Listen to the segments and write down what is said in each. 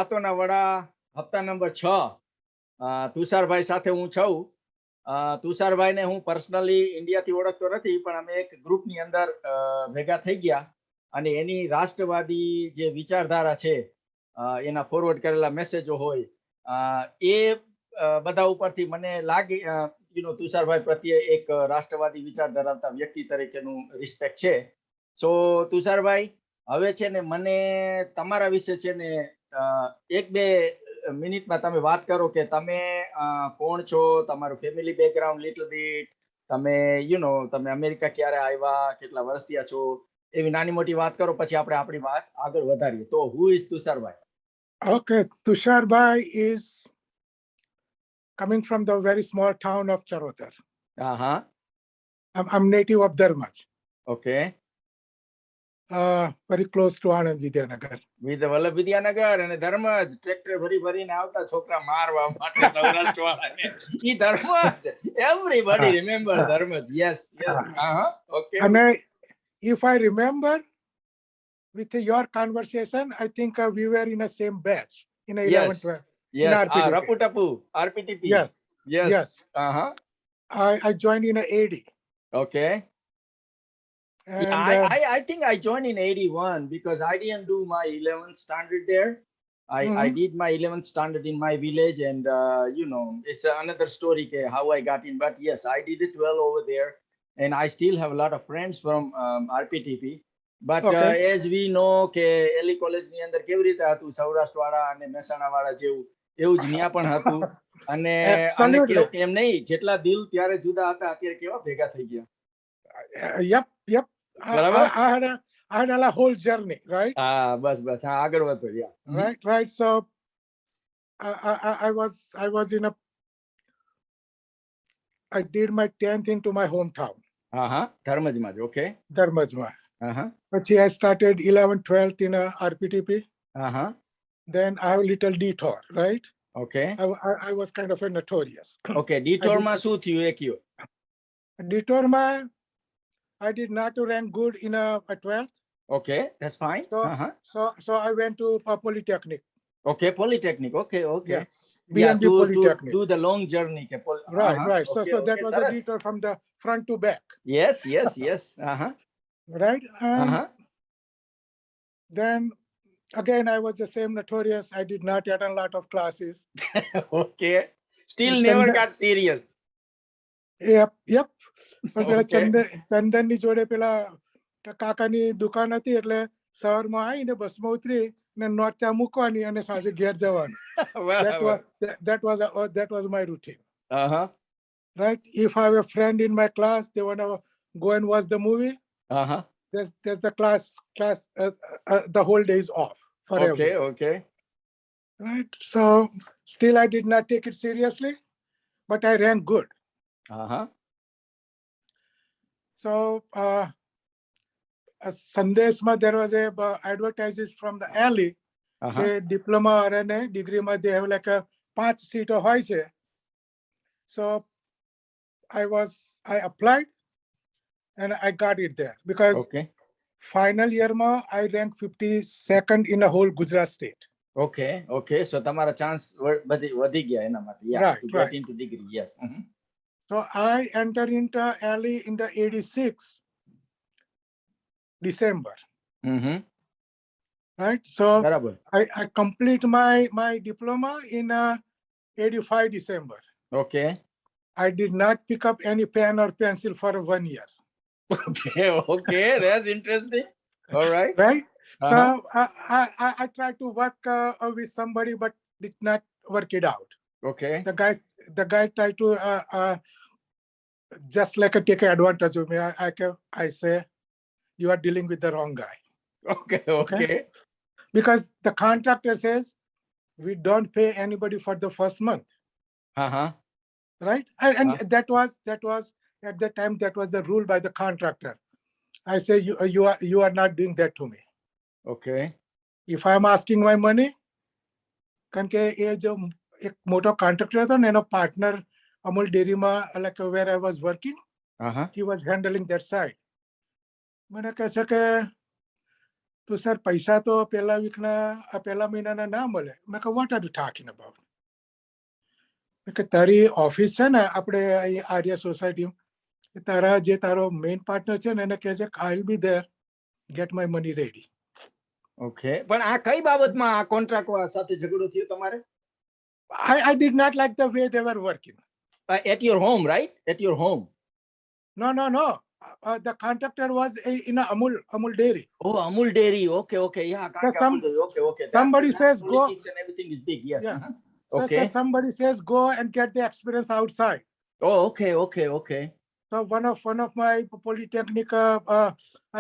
વાતોના વડા હપ્તા નંબર 6 તુષારભાઈ સાથે હું છું. તુષારભાઈને હું પર્સનલી ઇન્ડિયાથી ઓળખતો નથી, પણ અમે એક ગ્રુપની અંદર ભેગા થઈ ગયા અને એની રાષ્ટ્રવાદી જે વિચારધારા છે, એના ફોરવર્ડ કરેલા મેસેજો હોય એ બધા ઉપરથી મને લાગી તુષારભાઈ પ્રત્યે એક રાષ્ટ્રવાદી વિચાર ધરાવતા વ્યક્તિ તરીકેનું રિસ્પેક્ટ છે. સો તુષારભાઈ, હવે છે ને મને તમારા વિશે છે ને એક બે મિનિટમાં તમે વાત કરો કે તમે કોણ છો, તમારું ફેમિલી બેકગ્રાઉન્ડ લિટલ બીટ, તમે તમે અમેરિકા ક્યારે આવ્યા, કેટલા વર્ષ થયા છો, એવી નાની મોટી વાત કરો, પછી આપણે આપણી વાત આગળ વધારીએ. તો who is Tusharbhai? Okay, Tusharbai is coming from the very small town of Charotar. I'm native of Dharmaj. Okay. Very close to Anand Vidyanagar. Vallabh Vidyanagar અને ધર્મજ ટ્રેક્ટર ભરીને આવતા છોકરા મારવા માટે સૌરાષ્ટ્રવાળાને. ઈ Dharmaj. Everybody remember Dharmaj. Yes. Okay. And if I remember with your conversation, I think we were in the same batch in 11th 12th. Yes. Raputapu, RPTP. Yes. I joined in a AD. Okay. And I think I joined in 81 because I didn't do my 11th standard there. I did my 11th standard in my village, and it's another story how I got in. But yes, I did it well over there, and I still have a lot of friends from RPTP. But as we know કે એલી કોલેજની અંદર કેવી રીતે હતું, સૌરાષ્ટ્રવાળા અને મહેસાણાવાળા જેવું એવું જ ન્યા પણ હતું. અને એમ નહીં, જેટલા દિલ ત્યારે જુદા હતા, અત્યારે કેવા ભેગા થઈ ગયા. Yep. I had a whole journey, right? બસ આગળ વધો. Right. So I was I did my 10th into my hometown. ધર્મજમાં. Okay. ધર્મજમાં. પછી I started 11th 12th in RPTP. Then I have a little detour, right? Okay. I was kind of a notorious. Okay, detour માં શું થયું એ કયો? Detour માં I did not rank good in a 12th. Okay, that's fine. So I went to Polytechnic. Okay, Polytechnic. Okay. Yes. BMB Polytechnic. To do the long journey. Right. So that was a detour from the front to back. Yes. Right. Then again, I was the same notorious. I did not attend a lot of classes. Okay. Still never got serious. Yep. પણ પેલા ચંદન ની જોડે પેલા કાકાની દુકાન હતી, એટલે સવારમાં આવીને બસમાં ઉતરી ને નોટ ત્યાં મૂકવાની અને સાંજે ઘેર જવાનું. That was my routine. Right. If I have a friend in my class, they want to go and watch the movie. There's the class the whole day is off forever. Okay. Right. So still I did not take it seriously, but I ran good. So Sandeshma, there was a advertises from the alley. Diploma or a degree, they have like a 5 seat of high. So I applied and I got it there because final year I ranked 52nd in the whole Gujarat state. Okay. So તમારા chance વધી ગયા એના માટે. Right. Get into degree. Yes. So I entered into alley in the 86 December. Right. So I complete my diploma in 85 December. Okay. I did not pick up any pen or pencil for 1 year. Okay. That's interesting. All right. Right. So I tried to work with somebody, but did not work it out. Okay. The guy tried to just like take advantage of me. I say, you are dealing with the wrong guy. Okay. Because the contractor says we don't pay anybody for the first month. Right. And that was at the time, that was the rule by the contractor. I say, you are not doing that to me. Okay. If I am asking my money, કારણ કે એ જો એક મોટો contractor હતો ને એનો partner Amul ડેરીમાં, like where I was working, he was handling that side. મને કહે છે કે તો સર પૈસા તો પહેલા વીકના પહેલા મહિનાના ના મળે. મેં કહ્યું what are you talking about? કે તારી ઓફિસ છે ને આપણે અહીં આર્ય સોસાયટી, તારા જે તારો મેઇન પાર્ટનર છે ને એને કહે છે I will be there, get my money ready. Okay, પણ આ કઈ બાબતમાં આ કોન્ટ્રાક્ટ સાથે ઝઘડો થયો તમારે? I did not like the way they were working. At your home, right? At your home? No. The contractor was in a Amul dairy. Oh, Amul dairy. Okay. Yeah. Okay. Somebody says go. Politics and everything is big. Yes. Yeah. Okay. So somebody says go and get the experience outside. Oh, okay. So one of my polytechnic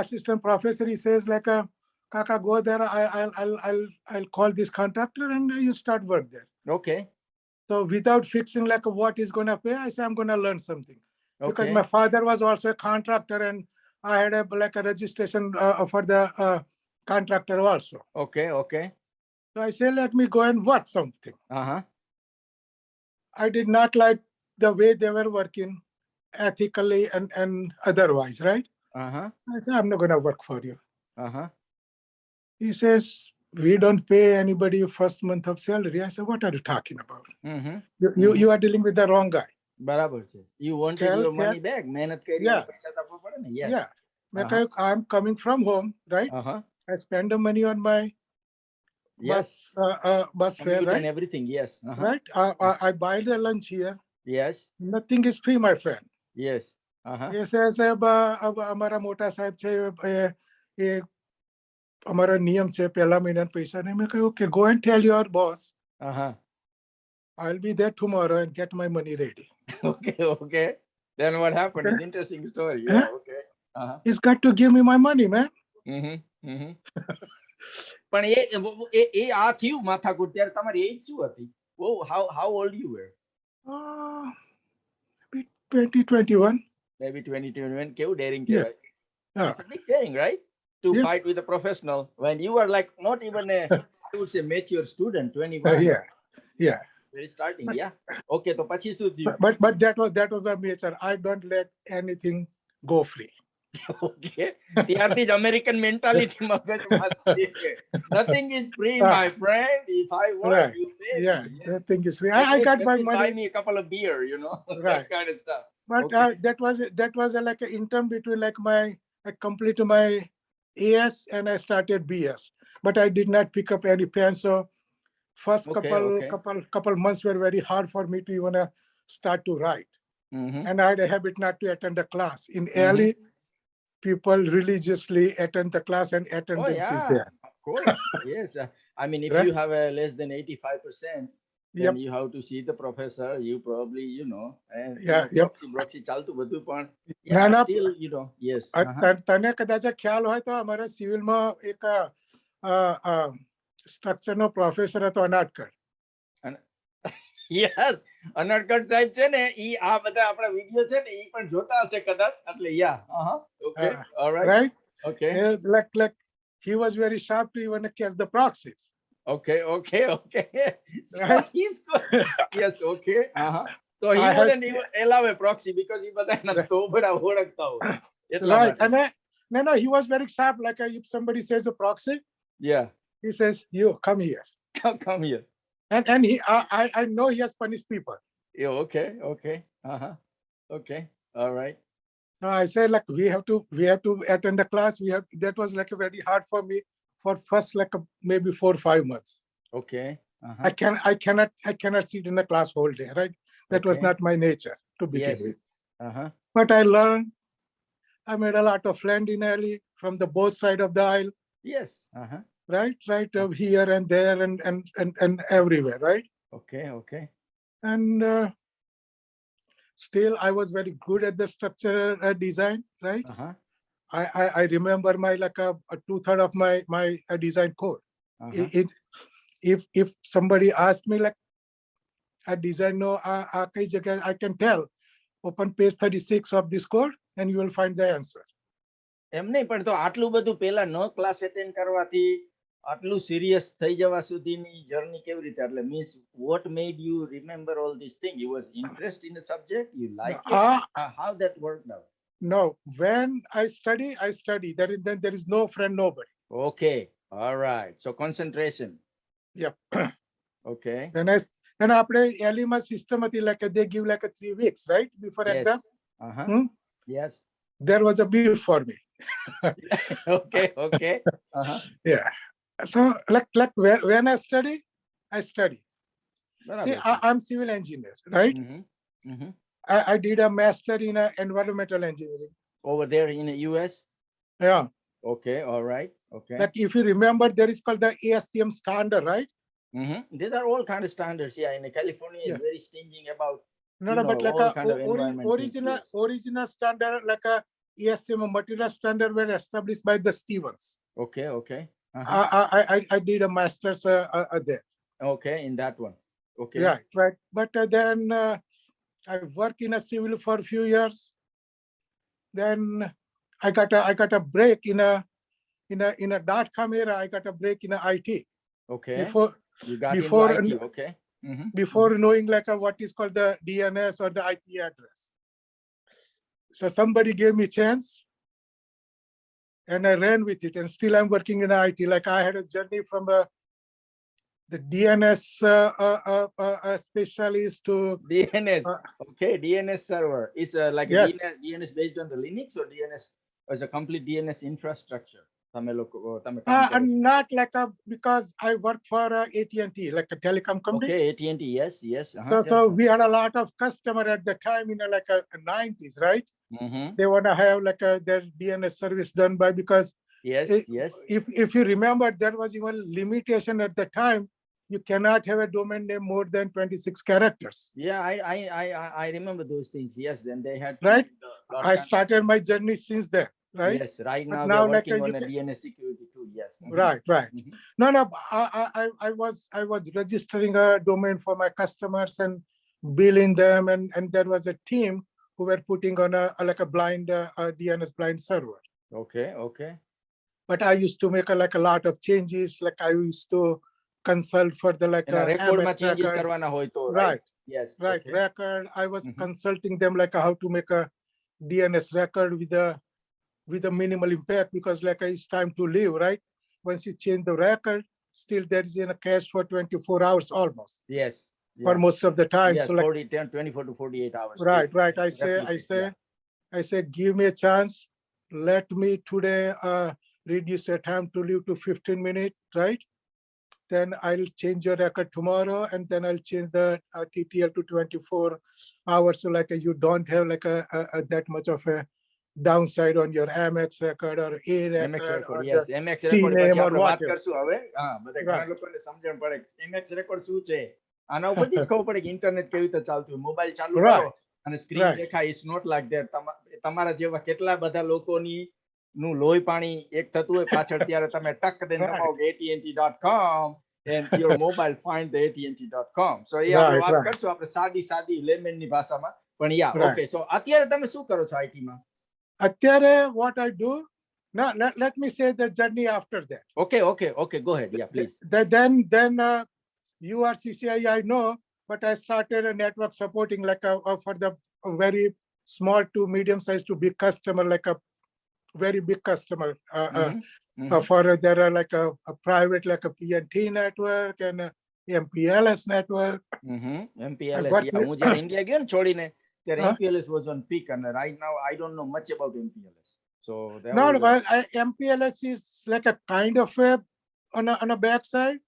assistant professor, he says like, Kaka, go there. I'll call this contractor and you start work there. Okay. So without fixing like what is going to pay, I say I'm going to learn something. Okay. Because my father was also a contractor and I had a registration for the contractor also. Okay. So I say, let me go and watch something. Uh-huh. I did not like the way they were working ethically and otherwise, right? Uh-huh. I said, I'm not going to work for you. Uh-huh. He says, we don't pay anybody first month of salary. I said, what are you talking about? Mm-hmm. You are dealing with the wrong guy. બરાબર છે. You wanted your money back. મહેનત કરી પૈસા તો આપવા પડે ને. Yes. Yeah. Because I'm coming from home, right? Uh-huh. I spend the money on my bus fare, right? And everything, yes. Uh-huh. Right? I buy the lunch here. Yes. Nothing is free, my friend. Yes. Uh-huh. He says, અમારા મોટા સાહેબ છે એ અમારા નિયમ છે પહેલા મહિનાના પૈસા ને. મેં કહ્યું okay, go and tell your boss. Uh-huh. I'll be there tomorrow and get my money ready. Okay. Then what happened? It's interesting story. Yeah, okay. Uh-huh. He's got to give me my money, man. પણ એ આ થયું માથાકૂટ ત્યારે તમારી એજ શું હતી? How old you were? Maybe 2021. Maybe 2021. કેવું daring કહેવાય? It's a big daring, right? To fight with a professional when you are like not even a I would say mature student, 21. Yeah. Very starting, yeah. Okay, તો પછી શું થયું? But that was my nature. I don't let anything go free. Okay. ત્યારથી જ American mentality મગજમાં છે. Nothing is free, my friend. If I want, you pay. Yeah, nothing is free. I got my money. Buy me a couple of beer, you know, that kind of stuff. But that was like an intern between like I completed my AS and I started BS. But I did not pick up any pen. So first couple months were very hard for me to even start to write. And I had a habit not to attend the class. In early, people religiously attend the class and attendance is there. Of course, yes. I mean, if you have a less than 85%, then you have to see the professor. You probably, you know, and proxy ચાલતું બધું પણ still, you know, yes. તને કદાચ ખ્યાલ હોય તો અમારા સિવિલમાં એક સ્ટ્રક્ચરનો પ્રોફેસર હતો અનાટકર. Yes, અનાટકર સાહેબ છે ને ઈ આ બધા આપણા વિડિયો છે ને ઈ પણ જોતા હશે કદાચ એટલે okay, all right, okay, like he was very sharp to even catch the proxies. Okay. So right? He's good. Yes, okay. So he wouldn't even allow a proxy because he બધાના તોબડા ઓળખતા હોય. Right. And no, he was very sharp. Like if somebody says a proxy, he says, you come here. Come here. And he, I know he has punished people. Yeah, okay. Okay, all right. So I said like we have to attend the class. That was like very hard for me for first like maybe 4 or 5 months. Okay. I cannot sit in the class whole day, right? That was not my nature to begin with. But I learned. I made a lot of friends in early from the both side of the aisle. Yes. Right over here and there and everywhere, right? Okay. And still I was very good at the structural design, right? I remember my like a 2/3 of my design code. If somebody asked me like a design I can tell, open page 36 of this code and you will find the answer. એમ નહીં પણ તો આટલું બધું પેલા નો class attend કરવાથી આટલું serious થઈ જવા સુધીની જર્ની કેવી રીતે? એટલે means what made you remember all these things? You was interested in the subject, you like it? How that worked out? No, when I study. There is no friend, nobody. Okay. All right. So concentration. Yep. Okay. And આપણે એલીમાં system હતી like they give like a 3 weeks, right, before Yes. exam. Uh-huh. Yes. There was a beef for me. Okay. Okay. Uh-huh. Yeah. So like when I study. See, I'm civil engineer, right? Mm-hmm. Mm-hmm. I did a master in environmental engineering. Over there in the US? Yeah. Okay. All right. Okay. Like if you remember, there is called the ASTM standard, right? Mm-hmm. These are all kind of standards. Yeah. In California, Yeah. it's very stinging about No, but like all a kind of environment things, yes. original standard, like a ASTM material standard were established by the Stevens. Okay. Okay. Uh-huh. I did a master's there. Okay. In that one. Okay. Right. But then I worked in a civil for a few years. Then I got a break in a .com era. I got a break in a IT. Okay. Before you got before into IT. Okay. Mm-hmm. Before knowing like what is called the DNS or the IP address. So somebody gave me a chance and I ran with it, and still I'm working in IT. Like I had a journey from the DNS specialist to DNS. Okay, DNS server. It's like yes. a DNS based on the Linux, or DNS as a complete DNS infrastructure? Not like because I work for AT&T, like a telecom company. Okay, AT&T, yes. Uh-huh. So we had a lot of customer at the time in like a 90s, right? Mm-hmm. They want to have like their DNS service done by, because yes. If you remember, there was even limitation at the time. You cannot have a domain name more than 26 characters. Yeah, I remember those things. Yes, then they had right. I started my journey since then. Right. Yes. Right now they're working on a DNS security too. Yes. Mm-hmm. Right. Mm-hmm. No. I was registering a domain for my customers and billing them, and there was a team who were putting on a blind DNS blind server. Okay. But I used to make a lot of changes. Like I used to consult for the record changes karwana hoy to, right? Yes. Right. Okay. Record. I was consulting them like how to make a DNS record with a minimal impact, because like it's time to leave, right? Once you change the record, still there is in a cache for 24 hours almost. Yes. For most of the time. Yes, so like 24 to 48 hours. Right. I say, give me a chance. Let me today reduce your time to leave to 15 minutes, right? Then I'll change your record tomorrow, and then I'll change the TTL to 24 hours. So like you don't have like a that much of a downside on your MX record or A record. MX record, yes. MX record name or વાત કરશું હવે. હા, બધા ઘણા લોકોને સમજણ પડે MX record શું છે. આના ઉપરથી જ ખબર પડે કે ઇન્ટરનેટ કેવી રીતે ચાલતું. મોબાઈલ ચાલુ કરો અને સ્ક્રીન દેખાય. It's not like that. તમારા જેવા કેટલા બધા લોકોની નું લોહી પાણી એક થતું હોય પાછળ, ત્યારે તમે ટક દઈને દબાવો AT&T.com and your mobile find the AT&T.com. So એ આપણે વાત કરશું આપણે સાદી લેમેનની ભાષામાં. પણ okay. So અત્યારે તમે શું કરો છો IT માં? અત્યારે what I do, now let me say the journey after that. Okay. Go ahead. Yeah, please. Then you are CCI, I know, but I started a network supporting like for the very small to medium size to big customer, like a very big customer. For there are like a private, like a PNT network and a MPLS network. MPLS. Yeah, હું જ્યારે India ગયો ને છોડીને, ત્યારે MPLS was on peak, and right now I don't know much about MPLS. So MPLS is like a kind of on a backside,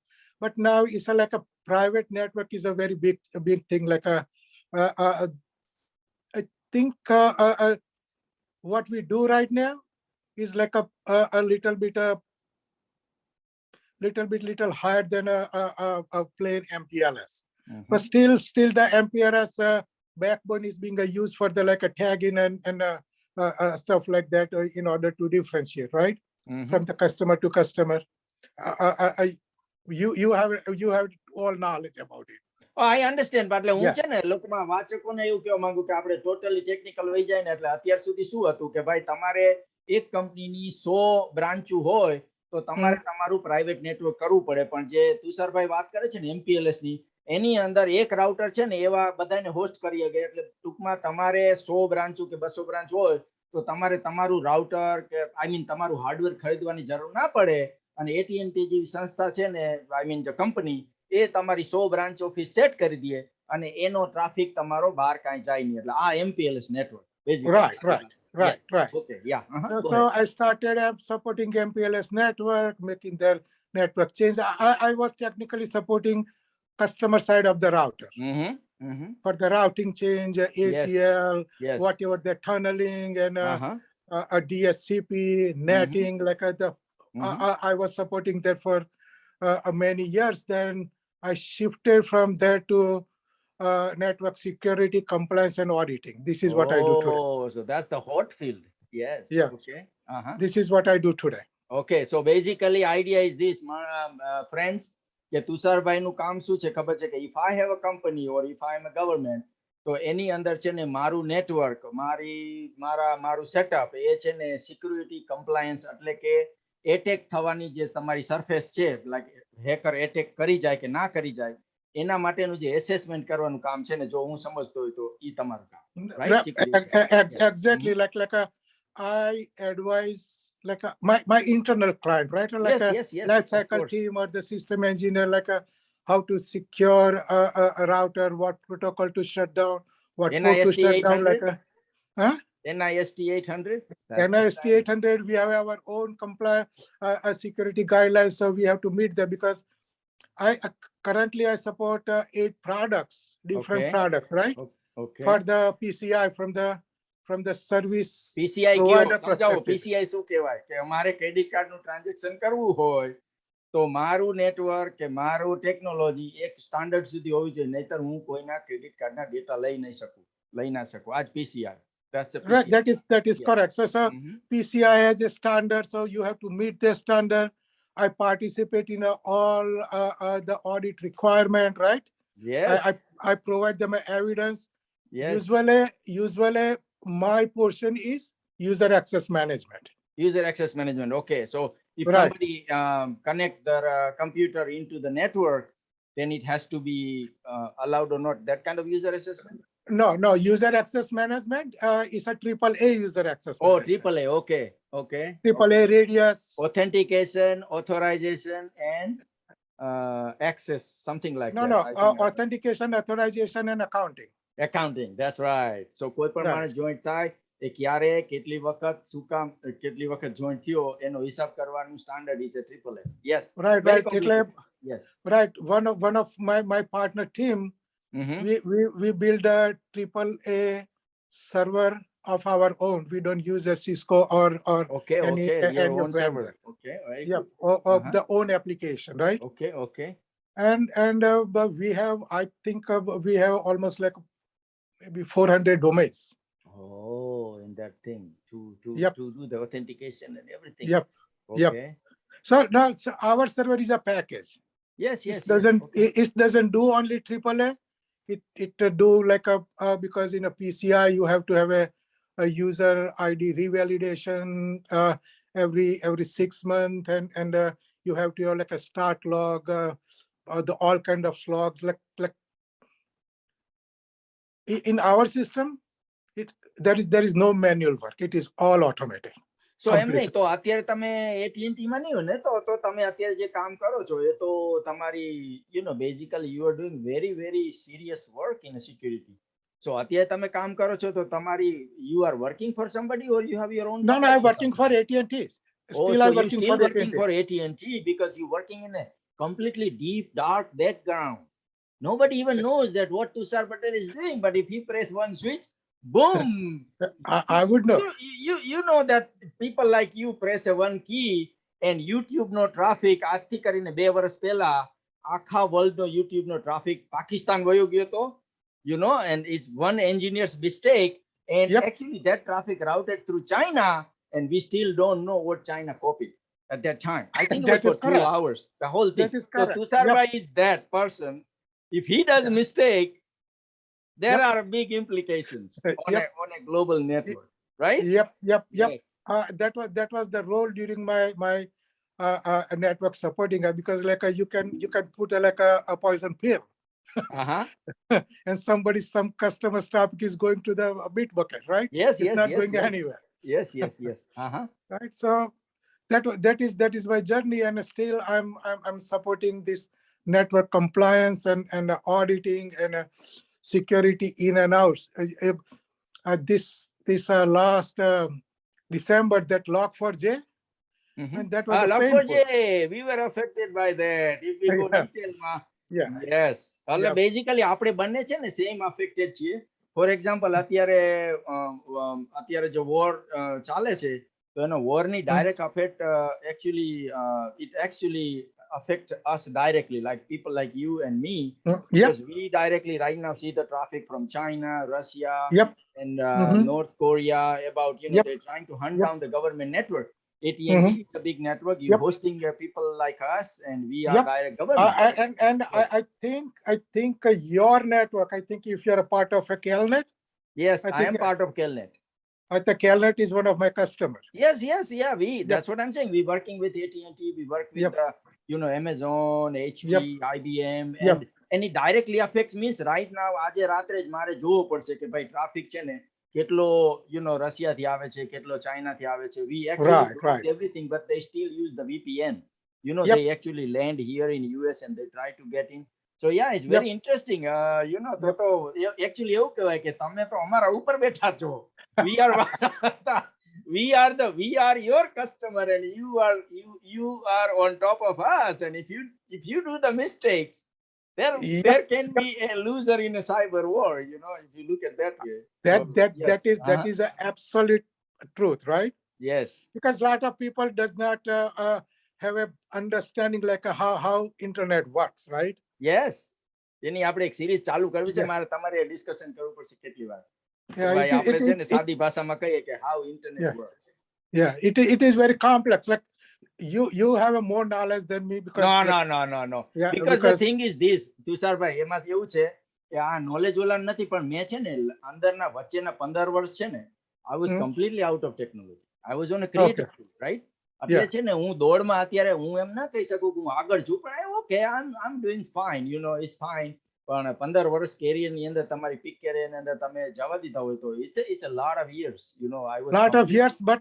but now it's like a private network is a very big thing. Like I think what we do right now is like a little bit higher than a plain MPLS. But still the MPLS backbone is being used for the like a tagging and stuff like that in order to differentiate, right? From the customer to customer. You have all knowledge about it. I understand, but હું છે ને લોકોમાં વાચકોને એવું કહેવા માંગુ કે આપણે totally technical વહી જાય ને, એટલે અત્યાર સુધી શું હતું કે ભાઈ તમારે એક કંપનીની 100 બ્રાન્ચો હોય તો તમારે તમારું પ્રાઇવેટ નેટવર્ક કરવું પડે. પણ જે તુષારભાઈ વાત કરે છે ને MPLS ની, એની અંદર એક રાઉટર છે ને એવા બધાને હોસ્ટ કરી શકે. એટલે ટૂંકમાં તમારે 100 બ્રાન્ચો કે 200 બ્રાન્ચ હોય તો તમારે તમારું રાઉટર કે આઈ મીન તમારું હાર્ડવેર ખરીદવાની જરૂર ના પડે અને AT&T જેવી સંસ્થા છે ને આઈ મીન કંપની એ તમારી 100 બ્રાન્ચ ઓફિસ સેટ કરી દે અને એનો ટ્રાફિક તમારો બહાર કાંઈ જાય નહીં. એટલે આ MPLS network Right. Okay, yeah. So I started supporting MPLS network, making their network change. I was technically supporting customer side of the router for the routing change, ACL, whatever the tunneling and a DSCP, netting, like I was supporting that for many years. Then I shifted from there to network security, compliance, and auditing. This is what I do today. Oh, so that's the hot field. Yes. Okay. This is what I do today. Okay. So basically, idea is this, friends. કે તુષારભાઈનું કામ શું છે ખબર છે કે if I have a company or if I am a government, તો એની અંદર છે ને મારું નેટવર્ક, મારું સેટઅપ એ છે ને સિક્યુરિટી કમ્પ્લાયન્સ એટલે કે એટેક થવાની જે તમારી સરફેસ છે, લાઈક હેકર એટેક કરી જાય કે ના કરી જાય, એના માટેનું જે એસેસમેન્ટ કરવાનું કામ છે ને, જો હું સમજતો હોય તો ઈ તમારું કામ, right? Exactly. Like I advise like my internal client, right? Like life cycle team or the system engineer, like how to secure a router, what protocol to shut down, what port to shut down, like NIST 800. NIST 800. We have our own compliance security guidelines, so we have to meet them because currently I support 8 products, different products, right? For the PCI from the service PCI PCI શું કહેવાય કે અમારે credit કાર્ડનું transaction કરવું હોય તો મારું network કે મારું ટેકનોલોજી એક સ્ટાન્ડર્ડ સુધી હોવી જોઈએ, નહીતર હું કોઈના ક્રેડિટ કાર્ડના ડેટા લઈ ના શકું. આજ PCI. That's a PCI. Right, that is correct. So PCI has a standard, so you have to meet the standard. I participate in all the audit requirement, right? Yes. I provide them evidence. Yes. Usually my portion is user access management. Okay, so if somebody connect their computer into the network, then it has to be allowed or not, that kind of user assessment? No, user access management is a AAA user access management. AAA, okay. AAA radius. Authentication, authorization, and access, something like that. No, authentication, authorization, and accounting. That's right. So કોઈ પણ માણસ joint થાય એ ક્યારે કેટલી વખત શું કામ કેટલી વખત જોઈન્ટ થયો એનો હિસાબ કરવાનું standard is AAA. Yes. Right. Yes. Right. One of my partner team, we build a AAA server of our own. We don't use a Cisco or any own server. Okay, right. Of the own application, right? Okay. And but we have, I think we have almost like maybe 400 domains. Oh, in that thing to do the authentication and everything. Okay. So now our server is a package. Yes. It doesn't do only AAA. It do like because in a PCI you have to have a user ID revalidation every 6 months, and you have to have like a start log, the all kind of logs. Like in our system, there is no manual work. It is all automated. So એમ નહીં તો અત્યારે તમે AT&T માં નહીં હોય ને તો તમે અત્યારે જે કામ કરો છો એ તો તમારી basically you are doing very very serious work in security. So અત્યારે તમે કામ કરો છો તો તમારી you are working for somebody or you have your own? No, I'm working for AT&T. Still I'm working for AT&T because you're working in a completely deep dark background. Nobody even knows that what Tushar Patel is doing, but if he press one switch, boom. I would know. You know that people like you press a one key and YouTube no traffic આજથી કરીને 2 વર્ષ પહેલા આખા world નો YouTube નો traffic Pakistan વયો ગયો તો, and it's one engineer's mistake, and actually that traffic routed through China, and we still don't know what China copied at that time. I think it was for 2 hours, the whole thing. So Tushar Bhai is that person. If he does a mistake, there are big implications on a global network, right? Yep. That was the role during my network supporting, because like you can put a poison pill, and some customer's traffic is going to the bit bucket, right? Yes. It's not going anywhere. Yes, yes, yes. Uh-huh. Right. So that is my journey, and still I'm supporting this network compliance and auditing and security in and out. This last December, that Log4j, Mm-hmm. and that was a painful. Log4j, we were affected by that. If we go Yeah, detail માં, yeah, yes. એટલે yeah. basically આપણે બંને છે ને same affected છીએ. For example, અત્યારે જો war ચાલે છે, તો એનો war ની direct effect actually it actually affect us directly, like people like you and me, Yep. because we directly right now see the traffic from China, Russia, Yep. and Mhm. North Korea about, Yep. they're trying to hunt Yep. down the government network. AT&T Mhm. is a big network. You Yep. hosting people like us, and we are Yep. direct government. And Yes. I think your network. I think if you're a part of a Calnet, Yes, I I think am part of Kelnet. the Calnet is one of my customers. Yes, yes, yeah. Yep. That's what I'm saying. We working with AT&T. We work with Yep. Amazon, HP, Yep. IBM, Yep. and it directly affects means right now. આજે રાત્રે જ મારે જોવું પડશે કે ભાઈ traffic છે ને કેટલો રશિયા થી આવે છે, કેટલો ચાઇના થી આવે છે. We actually Right, block right. everything, but they still use the VPN. Yep. They actually land here in US and they try to get in. So yeah, it's very interesting. તો actually એવું કહેવાય કે તમે તો અમારા ઉપર બેઠા છો. We are we are your customer, and you are on top of us. And if you do the mistakes, Yep. there can be a loser in a cyber war. If you look at that way. That is an absolute truth, right? Yes. Because a lot of people does not have a understanding like how internet works, right? Yes. એની આપણે એક series ચાલુ કરવી છે, મારે તમારે discussion કરવું પડશે કેટલી વાર. ભાઈ આપણે છે ને સાદી ભાષામાં કહીએ કે how internet works. Yeah, it is very complex. Like you have a more knowledge than me because No. Yeah, because the thing is this, Tusharbhai, એમાં એવું છે કે આ નોલેજ વાળા નથી, પણ મેં છે ને અંદરના વચ્ચેના 15 વર્ષ છે ને, I was completely out of technology. I was on a creative field, right? એટલે છે ને હું દોડમાં અત્યારે હું એમ ના કહી શકું કે હું આગળ છું, પણ okay, I'm doing fine, it's fine. પણ 15 વર્ષ કેરિયર ની અંદર તમારી પીક કેરિયર ની અંદર તમે જવા દીધા હોય તો it's a lot of years. I was lot of years, but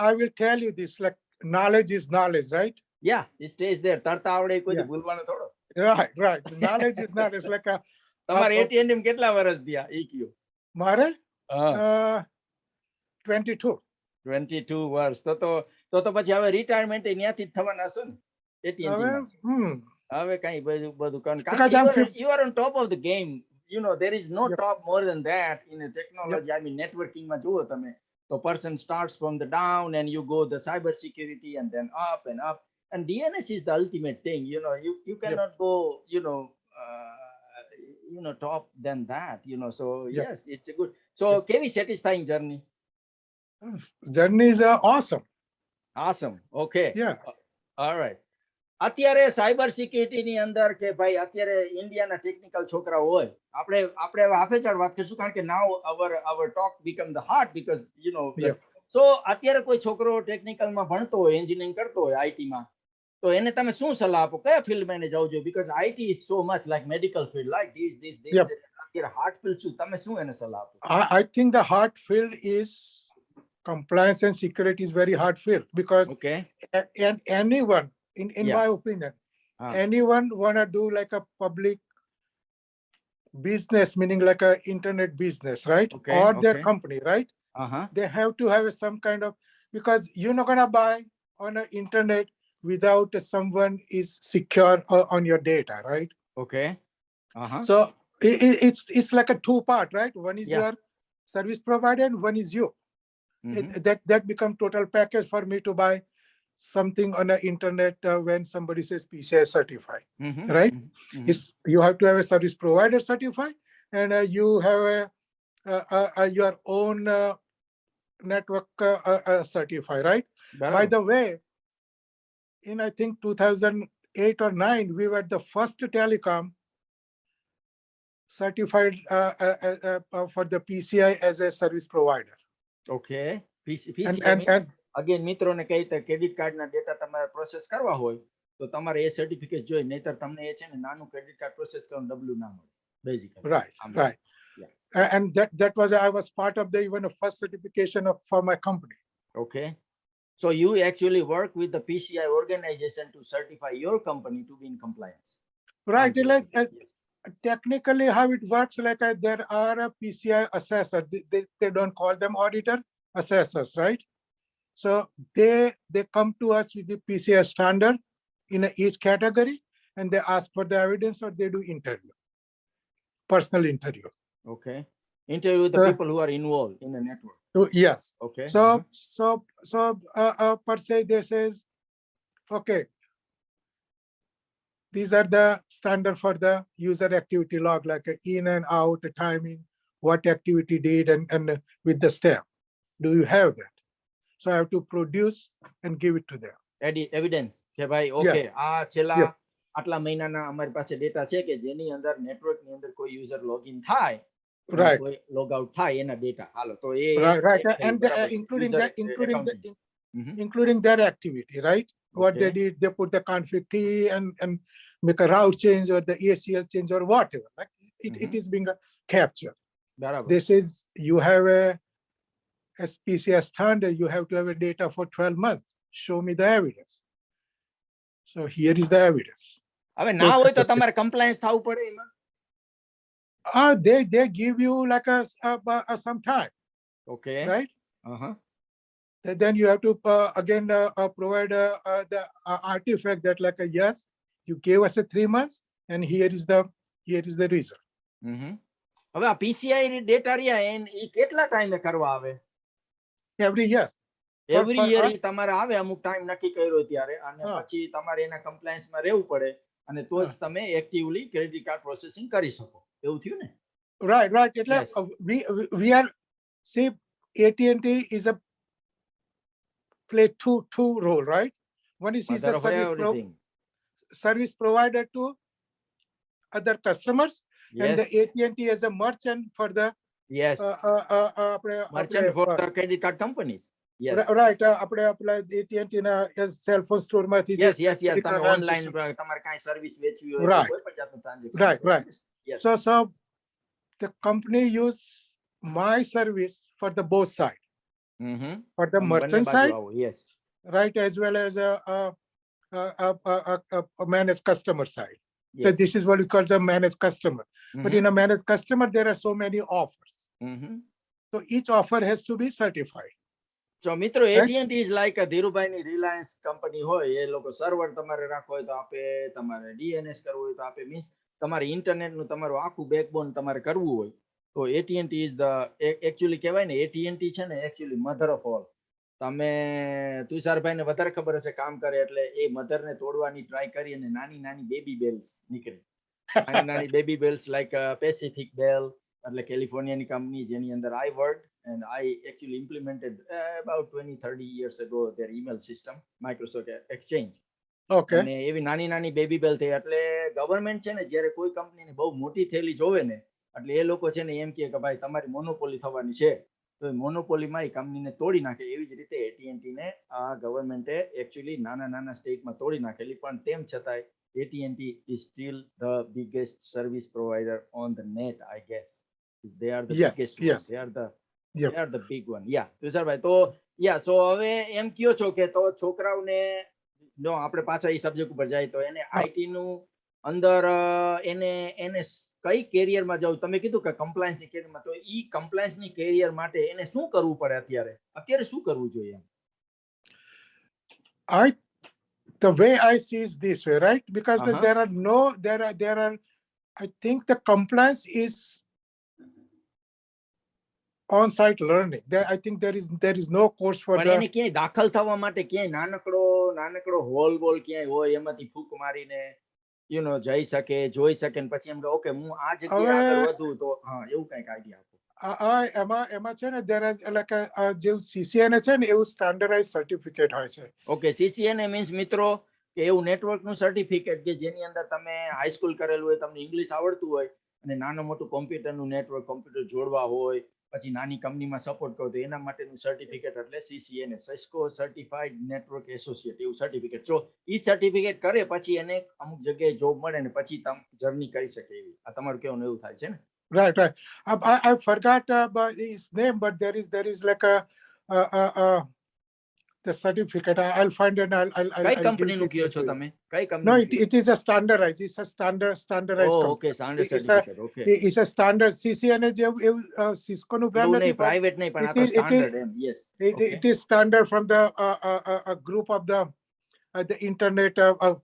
I will tell you this, like knowledge is knowledge, right? Yeah, it stays there. તરતા આવડે કોઈ ભૂલવાનો થોડો. Right. Knowledge is knowledge. Like તમારે AT&T કેટલા વર્ષ થયા EQ? મારે 22 વર્ષ. તો પછી હવે રિટાયરમેન્ટ ત્યાંથી જ થવાના હશે ને AT&T માં. હવે કઈ બધું કારણ you are on top of the game. There is no top more than that in a technology. I mean, networking માં જુઓ તમે, the person starts from the down and you go the cyber security and then up and up, and DNS is the ultimate thing. You cannot go top than that. So yes, it's a good. So very satisfying journey. Journey is Awesome. Okay. Yeah. All right. અત્યારે cyber security ની અંદર કે ભાઈ અત્યારે ઇન્ડિયાના technical છોકરાઓ હોય, આપણે હાફેચાડ વાત કરીશું કારણ કે now our talk become the heart because so અત્યારે કોઈ છોકરો ટેકનિકલમાં ભણતો હોય, એન્જિનિયરિંગ કરતો હોય આઈટી માં, તો એને તમે શું સલાહ આપો, કયા ફિલ્ડમાં એને જવું જોઈએ? because IT is so much like medical field, like this અત્યારે હાર્ટ ફિલ્ડ શું, તમે શું એને સલાહ આપો? I think the hard field is compliance and security is very hard field because and anyone in my opinion, anyone wanna do like a public business, meaning like a internet business, right? Or their company, right? They have to have some kind of, because you're not gonna buy on the internet without someone is secure on your data, right? So it's like a two part, right? One is your service provider and one is you. That become total package for me to buy something on the internet when somebody says PCI certified, right? You have to have a service provider certified, and you have your own network certified, right? By the way, in I think 2008 or 9, we were the first telecom certified for the PCI as a service provider. Okay. PCI means again મિત્રોને કહી તો credit કાર્ડના data તમારે process કરવા હોય તો તમારે એ certificate જોઈએ, નહીતર તમને એ છે ને નાનું ક્રેડિટ કાર્ડ પ્રોસેસ કરવાનું ડબલ્યુ ના મળે basically. Right. And that was, I was part of the even a first certification for my company. Okay. So you actually work with the PCI organization to certify your company to be in compliance. Right. Like, technically how it works, like there are a PCI assessor. They don't call them auditor, assessors, right? So they come to us with the PCI standard in each category, and they ask for the evidence, or they do interview, personal interview. Okay. Interview the people who are involved in the network. So, yes. Okay. So per se, this is okay. These are the standard for the user activity log, like in and out, the timing, what activity did, and with the step. Do you have that? So I have to produce and give it to them. Evidence. કે ભાઈ okay આ છેલ્લા આટલા મહિનાના અમારી પાસે data છે કે જેની અંદર નેટવર્ક ની અંદર કોઈ યુઝર લોગિન થાય, કોઈ લોગ આઉટ થાય એના ડેટા. હાલો તો એ right, and including their activity, right? What they did, they put the config key and make a route change or the ACL change or whatever. Like it is being captured. This is, you have a PCI standard, you have to have a data for 12 months. Show me the evidence. So here is the evidence. હવે ના હોય તો તમારે compliance થવું પડે એમાં? They give you like some time. Okay. Right? Then you have to again provide the artifact that like yes, you gave us a 3 months, and here is the result. હવે આ PCI ડેટા રહ્યા એ કેટલા ટાઈમે કરવા આવે? Every year. Every year તમારે આવે, અમુક ટાઈમ નક્કી કર્યો ત્યારે, અને પછી તમારે એના કમ્પ્લાયન્સ માં રહેવું પડે, અને તો જ તમે એક્ટિવલી ક્રેડિટ કાર્ડ પ્રોસેસિંગ કરી શકો. એવું થયું ને? Right. એટલે we are, see, AT&T is a play two role, right? One is he's a service provider to other customers, and the AT&T as a merchant for the merchant for the credit card companies. Yes. Right. આપણે AT&T ના cell phone store માંથી yes તમે online તમારે કાઈ service વેચવી હોય તો કોઈ પણ જાતનું transaction. Right. So the company use my service for the both side. For the merchant side, yes, right, as well as a managed customer side. So this is what we call the managed customer. But in a managed customer, there are so many offers. So each offer has to be certified. So મિત્રો, AT&T is like a Dhirubhai ની Reliance company હોય, એ લોકો server તમારે રાખવો હોય તો આપે, તમારે DNS કરવું હોય તો આપે, મીન્સ તમારે ઇન્ટરનેટ નું તમારું આખું બેકબોન તમારે કરવું હોય તો AT&T is the actually કહેવાય ને, AT&T છે ને actually mother of all. તમે તુષારભાઈ ને વધારે ખબર હશે કામ કરે એટલે એ મધર ને તોડવાની ટ્રાય કરી અને નાની બેબી બેલ્સ નીકળી. નાની બેબી બેલ્સ લાઈક પેસિફિક બેલ, એટલે કેલિફોર્નિયાની કંપની જેની અંદર I worked and I actually implemented about 20-30 years ago their email system, Microsoft Exchange. Okay. અને એવી નાની બેબી બેલ થઈ એટલે ગવર્નમેન્ટ છે ને જ્યારે કોઈ કંપનીની બહુ મોટી થયેલી જોવે ને એટલે એ લોકો છે ને એમ કહે કે ભાઈ તમારી મોનોપોલી થવાની છે, તો એ મોનોપોલીમાં એ કંપનીને તોડી નાખે. એવી જ રીતે AT&T ને આ ગવર્નમેન્ટે એકચ્યુઅલી નાના સ્ટેટમાં તોડી નાખેલી, પણ તેમ છતાંય AT&T is still the biggest service provider on the net, I guess. They are the biggest one. They are the big one. Yeah, Tusharbhai, તો so હવે એમ કયો છો કે તો છોકરાઓને જો આપણે પાછા એ સબ્જેક્ટ ઉપર જાય તો એને આઈટી નું અંદર એને કઈ કેરિયરમાં જવું? તમે કીધું કે કમ્પ્લાયન્સ ની કેરિયરમાં, તો ઈ કમ્પ્લાયન્સ ની કેરિયર માટે એને શું કરવું પડે? અત્યારે શું કરવું જોઈએ? The way I see is this way, right? Because there are I think the compliance is on-site learning. I think there is no course for પણ એને ક્યાંય દાખલ થવા માટે ક્યાંય નાનકડો હોલ ક્યાંય હોય એમાંથી ફૂંક મારીને જઈ શકે, જોઈ શકે ને પછી એમ કે ઓકે હું આ જગ્યાએ આગળ વધું, તો એવું કંઈક આઈડિયા આપો. એમાં છે ને there is like જે CCNA છે ને એવું સ્ટાન્ડર્ડાઇઝ સર્ટિફિકેટ હોય છે. ઓકે, CCNA મીન્સ મિત્રો કે એવું નેટવર્ક નું સર્ટિફિકેટ કે જેની અંદર તમે હાઈસ્કૂલ કરેલું હોય, તમને ઇંગ્લિશ આવડતું હોય અને નાનું મોટું કોમ્પ્યુટર નું નેટવર્ક, કોમ્પ્યુટર જોડવા હોય, પછી નાની કંપનીમાં સપોર્ટ કરો તો એના માટેનું સર્ટિફિકેટ એટલે CCNA, Cisco certified network associate, એવું સર્ટિફિકેટ. જો ઈ સર્ટિફિકેટ કરે પછી એને અમુક જગ્યાએ જોબ મળે ને પછી તમે જર્ની કરી શકે એવી. આ તમારું કેવું એવું થાય છે ને? Right, right. I forgot about his name, but there is like a the certificate. I'll find it. કઈ I'll give કંપનીનું it કયો to છો you. તમે? કઈ No, કંપનીનું કયો? it is a standardized. It's a standardized Oh, company. okay, standard It's a certificate. Okay. it's a standard CCNA Cisco નું brand એવું નથી, નહીં, but private નહીં, પણ આ it તો is standard M. Yes. Okay. it is standard from the a group of the internet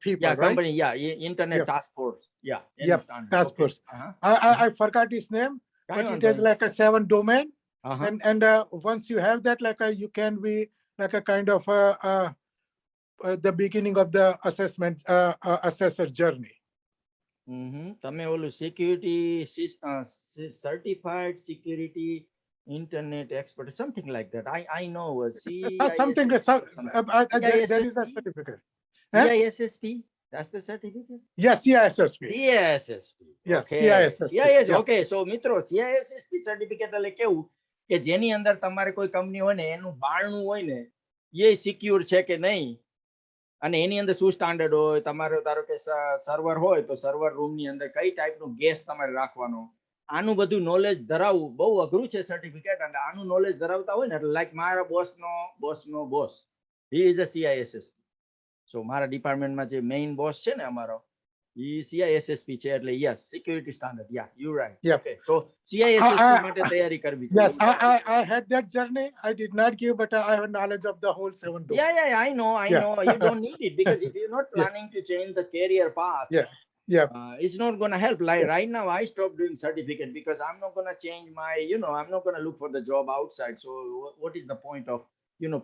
people, Yeah, right? company. Yeah, internet Yeah. task force. Yeah, Yeah, standard. task Okay. force. I forgot his name, કાંઈ but it વાંધો has નહીં. like a 7 domain, Uh-huh. and once you have that, like you can be like a kind of the beginning of the assessment assessor journey. તમે ઓલું security certified security internet expert, something like that. I know Something there is a certificate. CISSP. That's the certificate. Yes, CISSP. CISSP. Yes, Okay. CISSP. CIS. Yeah. Okay. So મિત્રો CISSP certificate એટલે કેવું કે જેની અંદર તમારે કોઈ company હોય ને એનું બારણું હોય ને એ સિક્યોર છે કે નહીં, અને એની અંદર શું સ્ટાન્ડર્ડ હોય, તમારે ધારો કે સર્વર હોય તો સર્વર રૂમની અંદર કઈ ટાઈપનું ગેસ તમારે રાખવાનો, આનું બધું નોલેજ ધરાવવું બહુ અઘરું છે સર્ટિફિકેટ. અને આનું નોલેજ ધરાવતા હોય ને એટલે લાઈક મારા બોસનો boss, he is a CISSP. So મારા ડિપાર્ટમેન્ટમાં જે મેઇન બોસ છે ને અમારો, એ CISSP છે. એટલે yes, security standard. Yeah, you right. Yeah. Okay. So CISSP માટે તૈયારી કરવી. Yes, I had that journey. I did not give, but I have knowledge of the whole 7 domain. Yeah, I know. You don't need it because if you're not planning to change the career path, it's not going to help. Like right now, I stopped doing certificate because I'm not going to change my, I'm not going to look for the job outside. So what is the point of,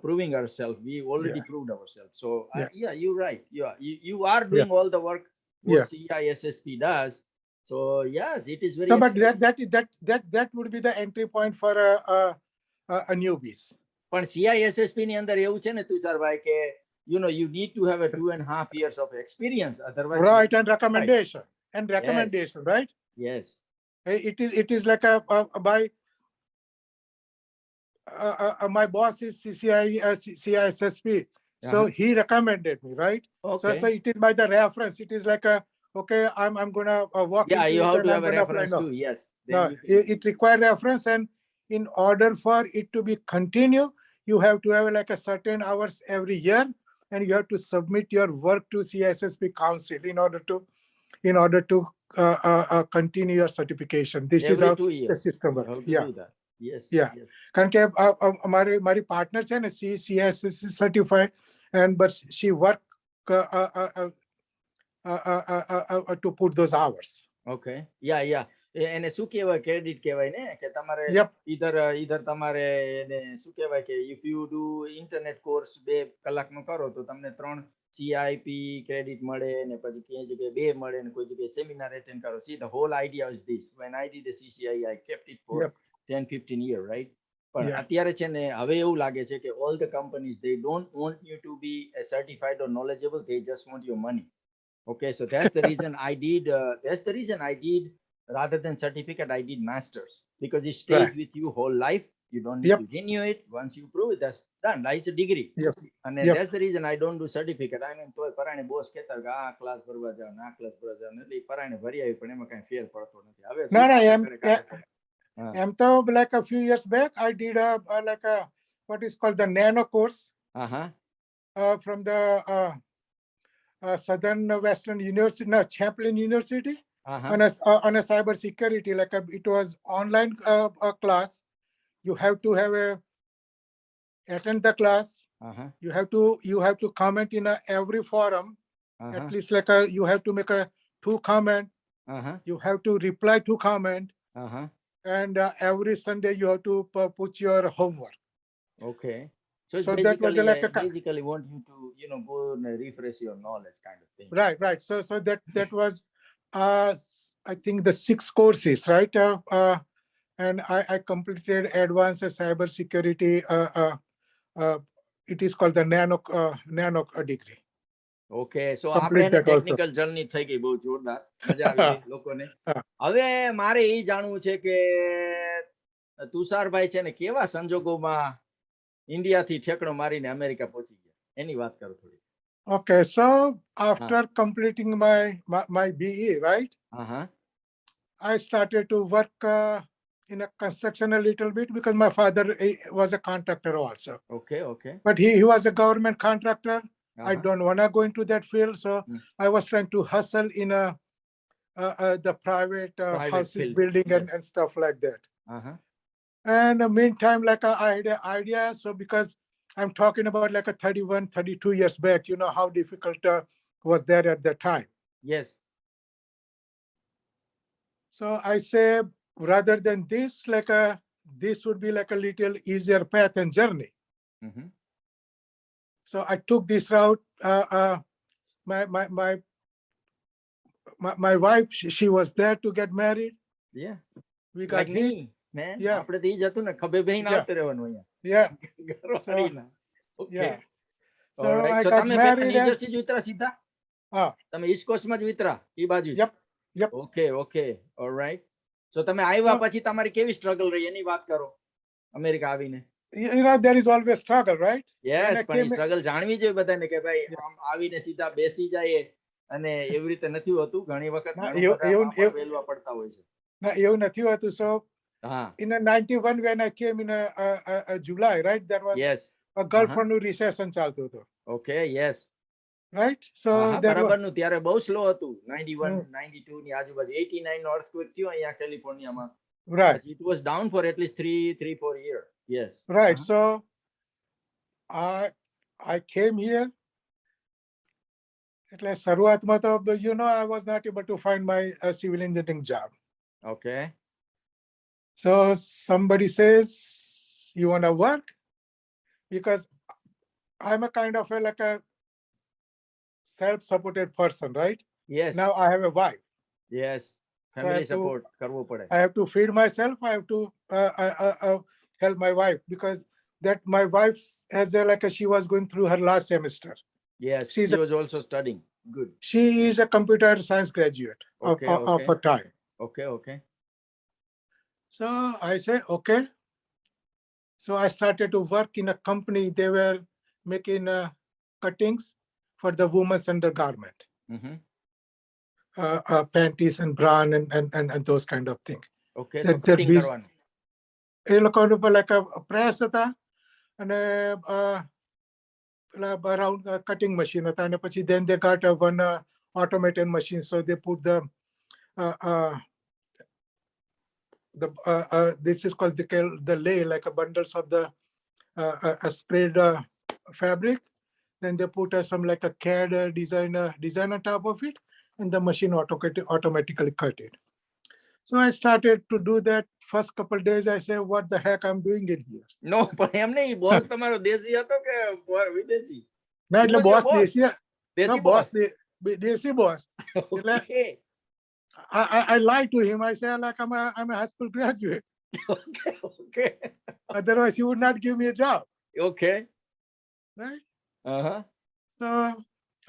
proving ourselves? We already proved ourselves. So you're right. You are doing all the work what CISSP does. So yes, it is very. No, but that would be the entry point for a newbies. પણ CISSP ની અંદર એવું છે ને તુષારભાઈ કે you need to have a 2.5 years of experience, otherwise. Right, and recommendation, right? Yes. It is like by my boss is CISSP, so he recommended me, right? Okay. So it is by the reference. It is like okay, I'm gonna walk. Yeah, you have to have a reference too. Yes. It requires reference, and in order for it to be continue, you have to have like a certain hours every year, and you have to submit your work to CISSP Council in order to continue your certification. This Every is how 2 years. the system works. You have to do that. Yes. Yeah. કારણ કે મારી partner છે ને CISSP certified, and but she work to put those hours. Okay. Yeah. એને શું કહેવાય, credit કહેવાય ને, કે તમારે ઈધર તમારે એને શું કહેવાય કે if you do internet course 2 કલાકનો કરો તો તમને 3 CIP ક્રેડિટ મળે, ને પછી ક્યાંય જગ્યાએ 2 મળે, ને કોઈ જગ્યાએ સેમિનાર એટેન્ડ કરો. See, the whole idea is this. When I did the CCI, I kept it for 10-15 years, right? પણ અત્યારે છે ને હવે એવું લાગે છે કે all the companies, they don't want you to be certified or knowledgeable, they just want your money. Okay, so that's the reason I did rather than certificate, I did masters, because it stays with you whole life. You don't need to renew it. Once you prove it, that's done. It's a degree. And that's the reason I don't do certificate. I mean, તોય પરાણે boss કહેતા કે આ class ભરવા જાવ ને આ class ભરવા જાવ, એટલે પરાણે ભરી આવી, પણ એમાં કાંઈ ફેર પડતો નથી. હવે એમ તો like a few years back I did like a what is called the nano course from the Southern Western University, Champlain University, on a cyber security. Like it was online class. You have to attend the class. You have to comment in every forum. At least like you have to make 2 comment. You have to reply to comment. And every Sunday you have to put your homework. Okay. So that was like basically want you to go and refresh your knowledge kind of thing. Right. So that was I think the 6 courses, right? And I completed advanced cyber security. It is called the nano degree. Okay, so આપણે technical journey થઈ ગઈ, બહુ જોરદાર, મજા આવી ગઈ લોકોને. હવે મારે એ જાણવું છે કે તુષારભાઈ છે ને કેવા સંજોગોમાં ઇન્ડિયાથી ઠેકડો મારીને અમેરિકા પહોંચી ગયા, એની વાત કરો થોડી. Okay, so after completing my BE, right? I started to work in a construction a little bit because my father was a contractor also. Okay, okay. But he was a government contractor. I Uh-huh. don't want to go into that field. So Mm. I was trying to hustle in the private Private houses field. building Yes. and stuff like that. Uh-huh. And meantime, like I had an idea. So because I'm talking about like a 31, 32 years back, you know how difficult was there at that time. Yes. So I say, rather than this, this would be like a little easier path and journey. Mm-hmm. So I took this route. My wife, she was there to get married. Yeah. We got Like hit. me, man. Yeah. આપણે તો ઈ જ હતું ને, ખભે બેહીને Yeah. આવતું રહેવાનું અહીંયા. Yeah. ઘરવાળીના. Okay. Yeah. So Alright. I So got તમે પેલા married ન્યૂ and જર્સી જ ઉતરા સીધા? ah, તમે ઈસ્ટ કોસ્ટમાં જ ઉતરા ઈ બાજુ જ? yep, yep. Okay, okay. Alright. So તમે આવ્યા So- પછી તમારી કેવી સ્ટ્રગલ રહી એની વાત કરો અમેરિકા આવીને. You know, there is always struggle, right? Yes, When I પણ ઈ came in- સ્ટ્રગલ જાણવી જોઈએ બધાને કે ભાઈ Yeah. આમ આવીને સીધા બેસી જાય અને એવી રીતે નથી હોતું. ઘણી વખત ના, ઘણા બધા એવું- પાપડ વેલવા પડતા હોય છે. No, એવું નથી હોતું. So હા. in 91, when I came in July, right? There was Yes. a Gulf નું recession ચાલતું હતું, Okay, yes. right? So હા, હા, there was, બરાબરનું ત્યારે બહુ સ્લો હતું. 91, Hmm. 92 ની આજુબાજુ. 89 નો earthquake થયો અહીંયા કેલિફોર્નિયામાં. right, It was down for at least 3-4 years. Yes. right. Uh-huh. So I came here. એટલે શરૂઆતમાં તો, you know, I was not able to find my civil engineering job. Okay. So somebody says, you want to work? Because I'm a kind of like a self-supported person, right? Yes. Now I have a wife. Yes. So I Family have to- support કરવું પડે. I have to feed myself. I have to help my wife because that my wife has she was going through her last semester. Yes. She's She a- was also studying. Good. She is a computer science graduate Okay, of okay. her time. Okay, okay. So I say, okay. So I started to work in a company. They were making cuttings for the women's undergarment, Mm-hmm. panties and bra and those kind of things. Okay, so That cutting biz- કરવાનું. એ લોકોનું પણ like a press હતા અને around cutting machine હતા અને પછી then they got one automated machine, so they put this is called the lay, like a bundles of the sprayed fabric. Then they put some like a CAD design on top of it, and the machine automatically cut it. So I started to do that. First couple days, I said, what the heck I'm doing in here? No, પણ એમ નહીં, boss તમારો દેશી હતો કે વિદેશી? ના, એટલે was your boss boss? દેશી, દેશી boss boss. દેશી boss. Okay. I lied to him. I said, like, I'm a high school graduate. Okay, okay. Otherwise, he would not give me a job, Okay. right? Uh-huh. So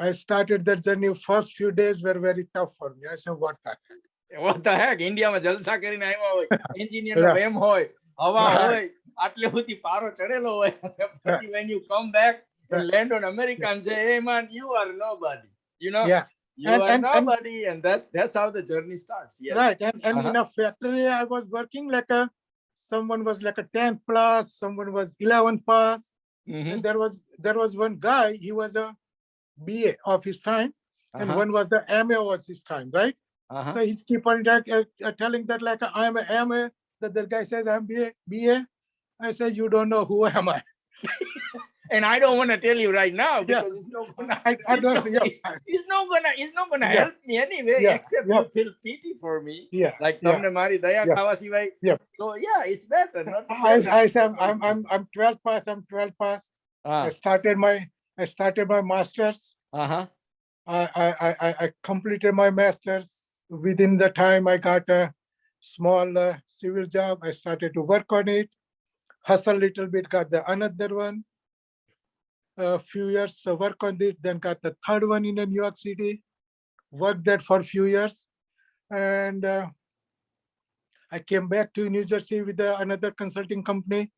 I started that journey. First few days were very tough for me. I said, what the heck? What the heck? ઇન્ડિયામાં જલસા કરીને આવ્યા હોય, એન્જિનિયરનો Right. વેમ હોય, હવા Right. હોય, આટલે સુધી પારો ચડેલો હોય, પછી when you come back and Right. land on America and say, hey man, you are nobody, you know? Yeah, You And- are and- nobody, and that's how the journey starts. Yes. right. And in a factory, I was working someone was like a 10th plus, someone was 11th plus. Mhm. And there was one guy, he was a BA of his time, and Uh-huh. one was the MA was his time, right? Uh-huh. So he's keep on telling that like I'm a MA. That the guy says I'm BA. I said, you don't know who am I. And I don't want to tell you right now Yeah. because it's not gonna I it's don't. not- Yeah, it's not gonna Yeah. help me anyway, Yeah. except Yeah. you feel pity for me. yeah. Like Yeah. તમને મારી દયા Yeah. ખાવા સિવાય. Yeah. So yeah, it's better not to I tell you. said I'm 12 pass. I'm 12 pass. Ah. I started my masters. Uh-huh. I completed my masters. Within the time, I got a small civil job. I started to work on it, hustle a little bit, got the another one. A few years work on it, then got the third one in New York City. Worked that for a few years, and I came back to New Jersey with another consulting company.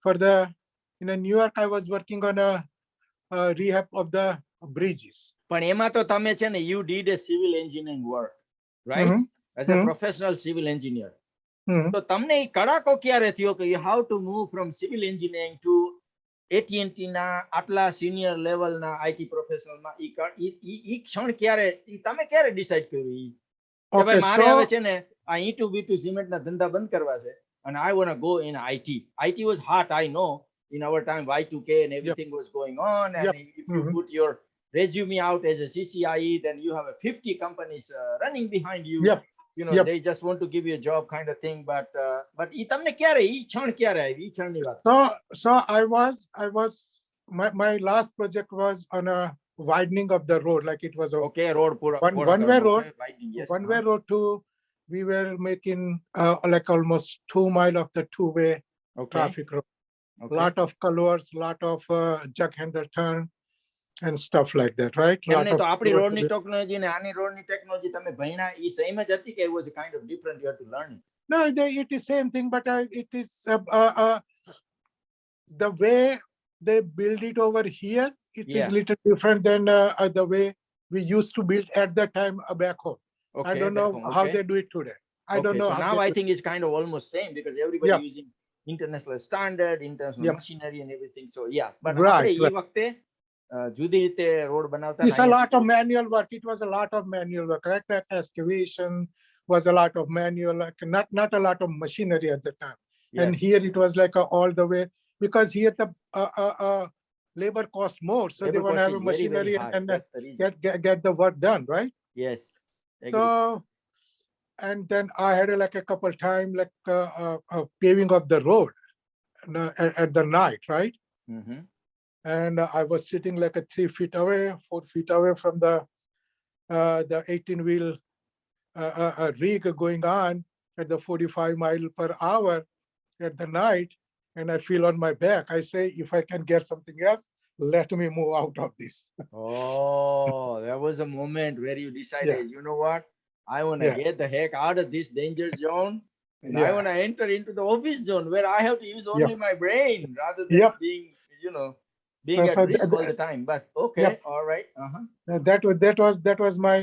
In New York, I was working on a rehab of the bridges. પણ એમાં તો તમે છે ને you did a civil engineering work, right? Mhm. as a professional civil engineer. હમ. તો તમને એ કડાકો ક્યારે થયો કે you have to move from civil engineering to AT&T ના આટલા સિનિયર લેવલના IT પ્રોફેશનલમાં ઈ ક્ષણ ક્યારે તમે ક્યારે ડિસાઈડ કર્યું ઈ કે ભાઈ Okay, મારે હવે so છે ને આ ઈંટુ બીટુ સિમેન્ટના ધંધા બંધ કરવા છે and I want to go in IT. IT was hot, I know. In our time, Y2K and everything was going on. And Yep. if you Mhm. put your resume out as a CCIE, then you have a 50 companies running behind you. yep, You know, yep. they just want to give you a job kind of thing. But ઈ તમને ક્યારે ઈ ક્ષણ ક્યારે આવી ઈ ક્ષણની વાત? So I was my last project was on a widening of the road, like it was a Okay, road pura one way road, okay, widening, yes. one way road to we were making like almost 2 miles of the two-way Okay. traffic road. Okay. Lot of colors, lot of jug handle turn and stuff like that, right? એમને તો આપણી રોડની technology ને આની રોડની technology તમે ભણ્યા ઈ same જ હતી કે it was a kind of different, you have to learn it? No, it is same thing, but it is the way they build it over here, it is little different than the way we used to build at that time back home. Okay, I don't know back home, how okay. they do it today. I don't know So how now they I do think it's kind of almost same because everybody Yeah. using international standard, international Yep. machinery and everything. So yeah, but Right, આપણે ઈ right. વખતે જુદી રીતે road બનાવતા It's a lot of manual work. It was a lot of manual work, right? Like excavation was a lot of manual, like not a lot of machinery at the time. And Yes. here it was like all the way, because here the labor cost more, so they Labor want to cost have is a very, very machinery high. and That's the reason. get the work done, right? Yes. Agree. So, and then I had like a couple time like paving of the road at the night, right? Mhm. And I was sitting like a 3 feet away, 4 feet away from the 18-wheel rig going on at the 45 mile per hour at the night, and I feel on my back. I say, if I can get something else, let me move out of this. Oh, there was a moment where you decided, Yeah. you know what? I want to Yeah. get the heck out of this danger zone and I Yeah. want to enter into the office zone where I have to use only my brain rather than Yep. being, you know, being So at risk all the time. But okay, Yep. all right. Uh-huh. That was my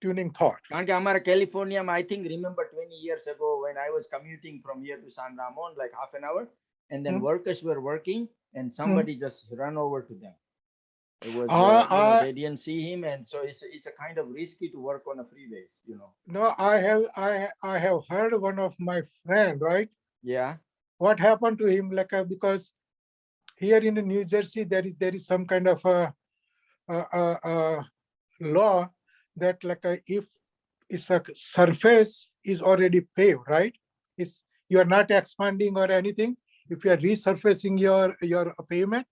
tuning thought. કારણ કે અમારા કેલિફોર્નિયામાં I think remember 20 years ago when I was commuting from here to San Ramon like half an hour and then workers were working and somebody just run over to them. It was they didn't see him and so it's a kind of risky to work on a freeways, you know. No, I have heard one of my friend, right? Yeah. What happened to him, like because here in New Jersey there is some kind of a law that like if it's a surface is already paved, right? It's you are not expanding or anything. If you are resurfacing your pavement,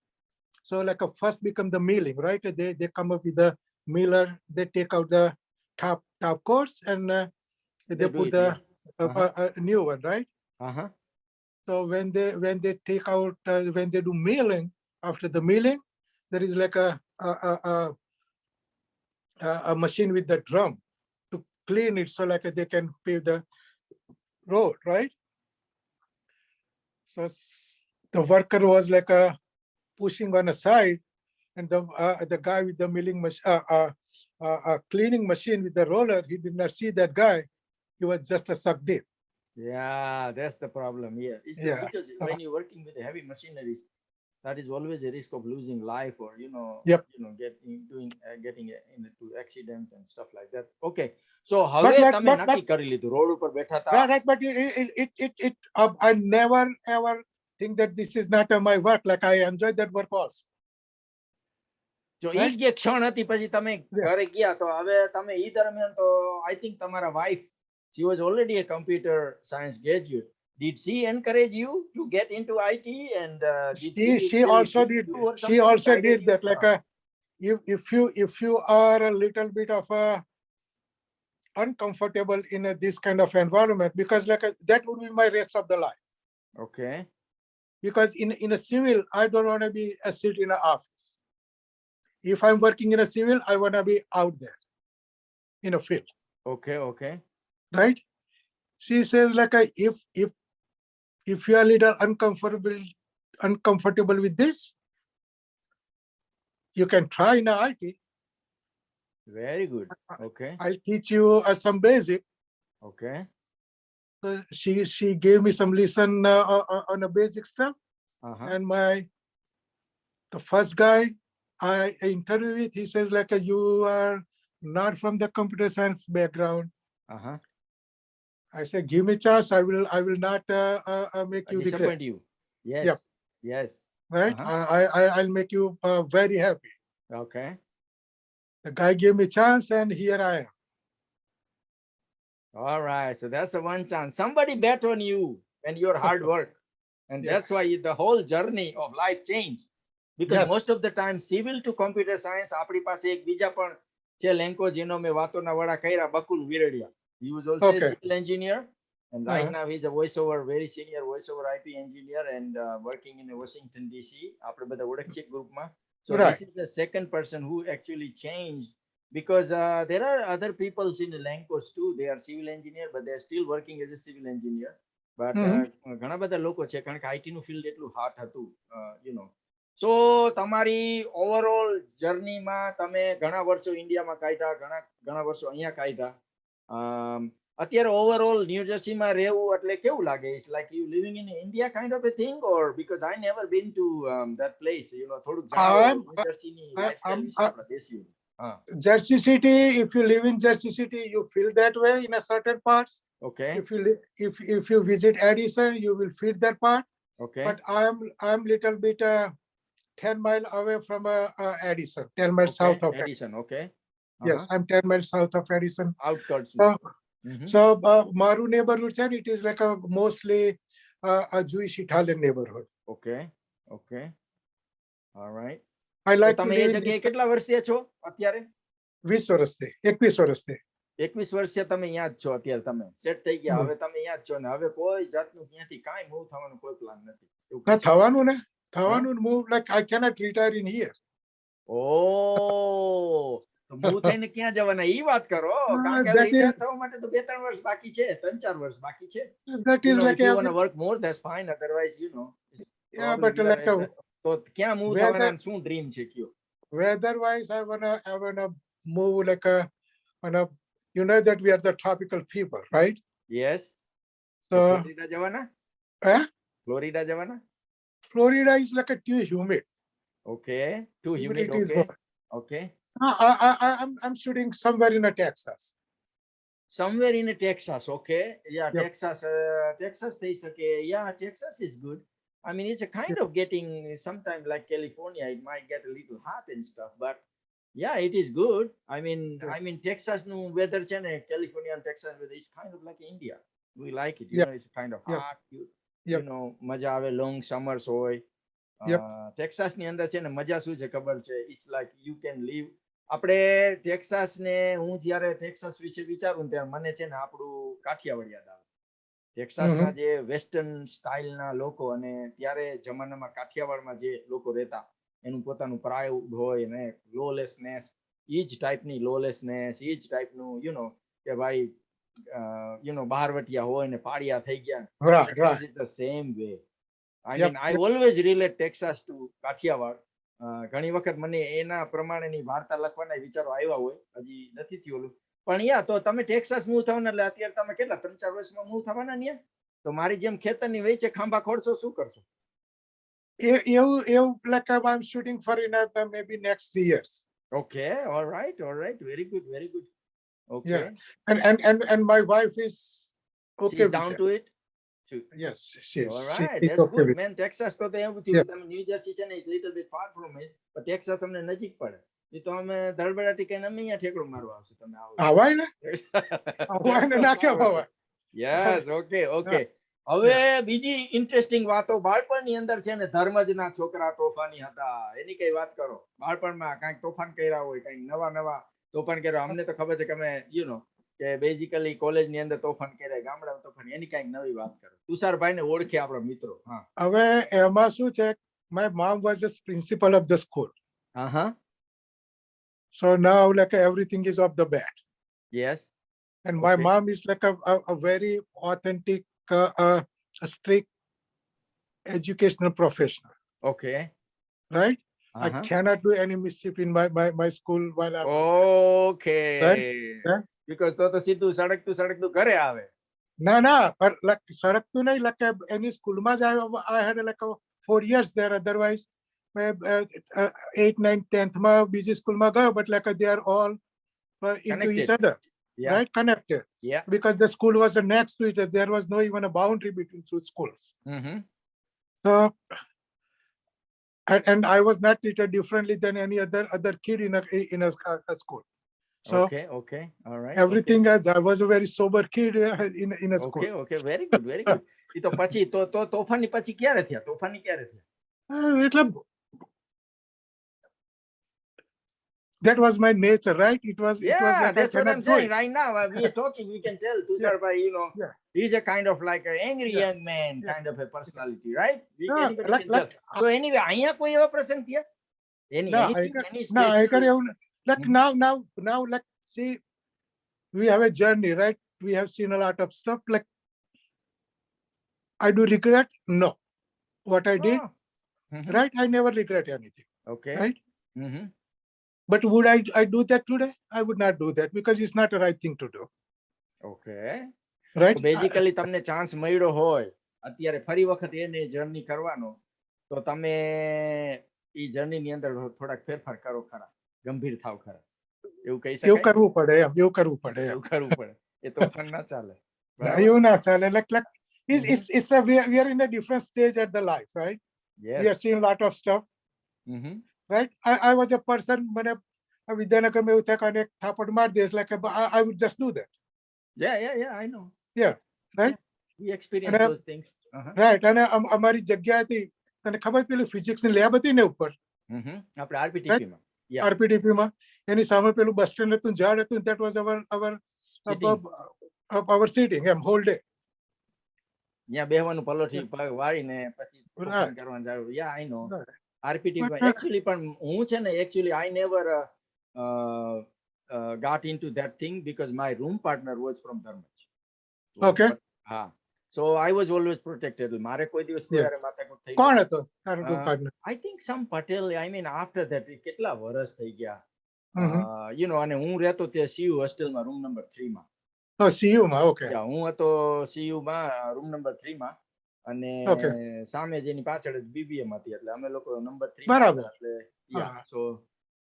so like first become the milling, right? They come up with the miller, they take out the top course and they put the new one, right? Uh-huh. So when they take out when they do milling, after the milling, there is like a machine with the drum to clean it, so like they can pave the road, right? So the worker was like pushing on a side, and the guy with the milling machine, cleaning machine with the roller, he did not see that guy. He was just a sucked in. Yeah, that's the problem. Yeah, it's Yeah. because when you're working with heavy machineries, that is always a risk of losing life or Yep. getting into accident and stuff like that. Okay, so હવે તમે નક્કી કરી લીધું road ઉપર બેઠા હતા. Right, but it I never ever think that this is not my work. Like I enjoyed that work also. જો ઈ જે ક્ષણ હતી પછી તમે ઘરે ગયા તો હવે તમે ઈ દરમિયાન તો I think તમારા wife, she was already a computer science graduate. Did she encourage you to get into IT and she also did that, like if you are a little bit of uncomfortable in this kind of environment, because like that would be my rest of the life. Okay. Because in a civil, I don't want to be a sit in an office. If I'm working in a civil, I want to be out there in a field. Okay. Right? She says like if you are a little uncomfortable with this, you can try in IT. Very good. Okay. I'll teach you some basic. Okay. So she gave me some lesson on a basic stuff. And the first guy I interviewed with, he says like, you are not from the computer science background. I said, give me a chance. I will not make you regret. Disappoint you. Yes. Yep. Yes. Right. I'll make you very happy. Okay. The guy gave me a chance, and here I am. All right. So that's the one chance. Somebody bet on you and your hard work. And Yeah. that's why the whole journey of life changed. Because Yes. most of the time, civil to computer science, આપણી પાસે એક બીજા પણ છે લેન્કો જેનો મેં વાતોના વડા કર્યા, Bakul Viradiya. He was also a civil engineer. And right now he's a voiceover, very senior voiceover IP engineer and working in Washington, DC. આપણે બધા ઓળખીએ ગ્રુપમાં. So this is the second person who actually changed, because there are other people in Lankos too. They are civil engineer, but they are still working as a civil engineer. But ઘણા બધા લોકો છે કારણ કે IT નું field એટલું hot હતું, you know. So તમારી ઓવરઓલ જર્નીમાં તમે ઘણા વર્ષો ઇન્ડિયામાં કાઢ્યા, ઘણા વર્ષો અહીંયા કાઢ્યા. અત્યારે ઓવરઓલ ન્યૂ જર્સીમાં રહેવું એટલે કેવું લાગે? It's like you living in India kind of a thing, or because I never been to that place, you know, થોડુંક જણાવો ન્યૂ જર્સીની લાઇફસ્ટાઇલ વિશે આપણા દેશીઓ. Jersey City, if you live in Jersey City, you feel that way in a certain parts. Okay. If you visit Addison, you will feel that part. Okay. But I'm little bit 10 miles away from Addison, 10 miles south of Addison. Okay. Yes, I'm 10 miles south of Addison. Outskirts. So Maru neighborhood, it is like a mostly a Jewish Italian neighborhood. Okay. Okay. All right. I like તમે એ જગ્યાએ કેટલા વર્ષીય છો અત્યારે? 20 વર્ષથી 21 વર્ષથી. 21 વર્ષે તમે અહીંયા જ છો અત્યારે, તમે સેટ થઈ ગયા, હવે તમે અહીંયા જ છો ને હવે કોઈ જાતનું ત્યાંથી કાંઈ મૂવ થવાનું કોઈ પ્લાન નથી? થવાનું move, like I cannot retire in here. તો મૂવ થઈને ક્યાં જવાના ઈ વાત કરો, કારણ કે રિટાયર થવા માટે તો 2-3 વર્ષ બાકી છે, 3-4 વર્ષ બાકી છે. That is like, if you want to work more, that's fine, otherwise, you know. Yeah, but like તો ક્યાં મૂવ થવાના, શું ડ્રીમ છે કયો? Weather wise, I wanna move like you know that we are the tropical people, right? Yes. So Florida જવાના? Florida જવાના? Florida is like too humid. Okay. Too humid. Okay. I'm shooting somewhere in Texas. Somewhere in Texas, okay. Yeah, Yep. Texas થઈ શકે. Yeah, Texas is good. I mean, it's a kind of getting sometimes like California, it might get a little hot and stuff, but yeah, it is good. I mean, Texas no weather છે ને, California and Texas weather is kind of like India. We like it, you know, it's kind of hot. You know, મજા આવે, long summers હોય. Texas ની અંદર છે ને મજા શું છે ખબર છે? It's like you can live. આપણે ટેક્સાસ ને હું જ્યારે ટેક્સાસ વિશે વિચારું ત્યારે મને છે ને આપણું કાઠિયાવાડ યાદ આવે. ટેક્સાસના જે વેસ્ટર્ન સ્ટાઇલના લોકો, અને ત્યારે જમાનામાં કાઠિયાવાડમાં જે લોકો રહેતા, એનું પોતાનું પ્રાઉડ હોય ને લોલેસનેસ, ઈ જ ટાઈપની લોલેસનેસ, ઈ જ ટાઈપનું યુ નો કે ભાઈ યુ નો બહારવટિયા હોય ને પાડિયા થઈ ગયા. Right. It's the same way. I mean, I always relate Texas to Kathiawad. ઘણી વખત મને એના પ્રમાણેની વાર્તા લખવાના વિચારો આવ્યા હોય, હજી નથી થયું. પણ તો તમે ટેક્સાસ મૂવ થવાના એટલે અત્યારે તમે કેટલા 3-4 વર્ષમાં મૂવ થવાના ને? તો મારી જેમ ખેતરની વચ્ચે ખાંભા ખોડશો, શું કરશો? Like I'm shooting for maybe next 3 years. Okay, all right, very good. Okay. Yeah. And my wife is okay. She's down to it. Yes, she is. All right, that's good, man. Texas તો એવું થયું, તમે new jersey છે ને, it's little bit far from it, but Texas અમને નજીક પડે. એ તો અમે ધડબડાટી કઈને અમે અહીંયા ઠેકડો મારવા આવશે, તમે આવો. આવાય ને ના કેમ આવાય? Yes, okay. હવે બીજી ઇન્ટરેસ્ટિંગ વાતો, બાળપણની અંદર છે ને ધર્મજના છોકરા તોફાની હતા, એની કઈ વાત કરો. બાળપણમાં કાંઈક તોફાન કર્યા હોય, કાંઈક નવા તોફાન કર્યા? અમને તો ખબર છે કે અમે યુ નો કે બેઝિકલી કોલેજની અંદર તોફાન કર્યા, ગામડા તોફાન, એની કાંઈક નવી વાત કરો. તુષારભાઈને ઓળખે આપણા મિત્રો. હવે એમાં શું છે, my mom was the principal of the school. So now like everything is off the bat. Yes. And my mom is like a very authentic strict educational professional. Okay. Right? I cannot do any mischief in my school while I was okay. there. Right? because તો સીધું સડકતું ઘરે આવે. ના પર like સડકતું નહીં, like એની સ્કૂલમાં જ I had like 4 years there. Otherwise 8, 9, 10th માં બીજી સ્કૂલમાં ગયો, but like they are all into each Connected. other, Yeah. right? Connected. Yeah. Because the school was next to it. There was no even a boundary between two schools. So and I was not treated differently than any other kid in a school. So okay, all right. everything as I was a very sober kid in a school. Okay, very good. ઈ તો પછી તો તોફાની પછી ક્યારે થયા? તોફાની ક્યારે થયા? એટલે that was my nature, right? It was like that's what I'm saying. it. Right now we are talking, we can tell Tushar bhai, he's a kind of like an angry young man, kind of a personality, right? Anybody can tell. So anyway, અહીંયા કોઈ એવા પ્રસંગ થયા? Like now like see, we have a journey, right? We have seen a lot of stuff. Like I do regret? No. What I did, right? I never regret anything. Okay. Right? But would I do that today? I would not do that because it's not the right thing to do. Okay. Right? So basically તમને chance મળ્યો હોય અત્યારે ફરી વખત એને journey કરવાનો, તો તમે ઈ જર્ની ની અંદર થોડાક ફેરફાર કરો ખરા, ગંભીર થાવ ખરા, એવું કહી શકાય? એવું કરવું પડે. એ તો ફન ના ચાલે. એવું ના ચાલે. Like we are in a different stage at the life, right? Yes. We are seeing a lot of stuff. Right? I was a person, મને વિદ્યાનગરમાં એવું થાય કે આને થાપડ માર દેશ, like I would just do that. Yeah, I know. Yeah, right? Yeah, we experience those things. Right. અને અમારી જગ્યા હતી, તને ખબર પેલું ફિઝિક્સ ની લેબ હતી ને ઉપર, આપણે RPTP માં. Yeah. RPTP માં એની સામે પેલું બસ સ્ટેન્ડ હતું, ઝાડ હતું, that was our sitting whole day. ત્યાં બેહવાનું પલોઠી વાળીને પછી કરવાનું જાવ. Yeah, I know. RPTP actually પણ હું છે ને, actually I never got into that thing because my room partner was from Dharmaj. Okay. So I was always protected. મારે કોઈ દિવસ કોઈ હારે માથાકૂટ થઈ. કોણ હતો તારો room partner? I think some Patel. I mean after that કેટલા વર્ષ થઈ ગયા. અને હું રહેતો તે CU હોસ્ટેલ માં, રૂમ નંબર 3 માં. CU માં. Okay. Yeah, હું હતો CU માં રૂમ નંબર 3 માં, અને સામે જેની પાછળ જ BBM હતી, એટલે અમે લોકો નંબર 3 બરાબર. એટલે so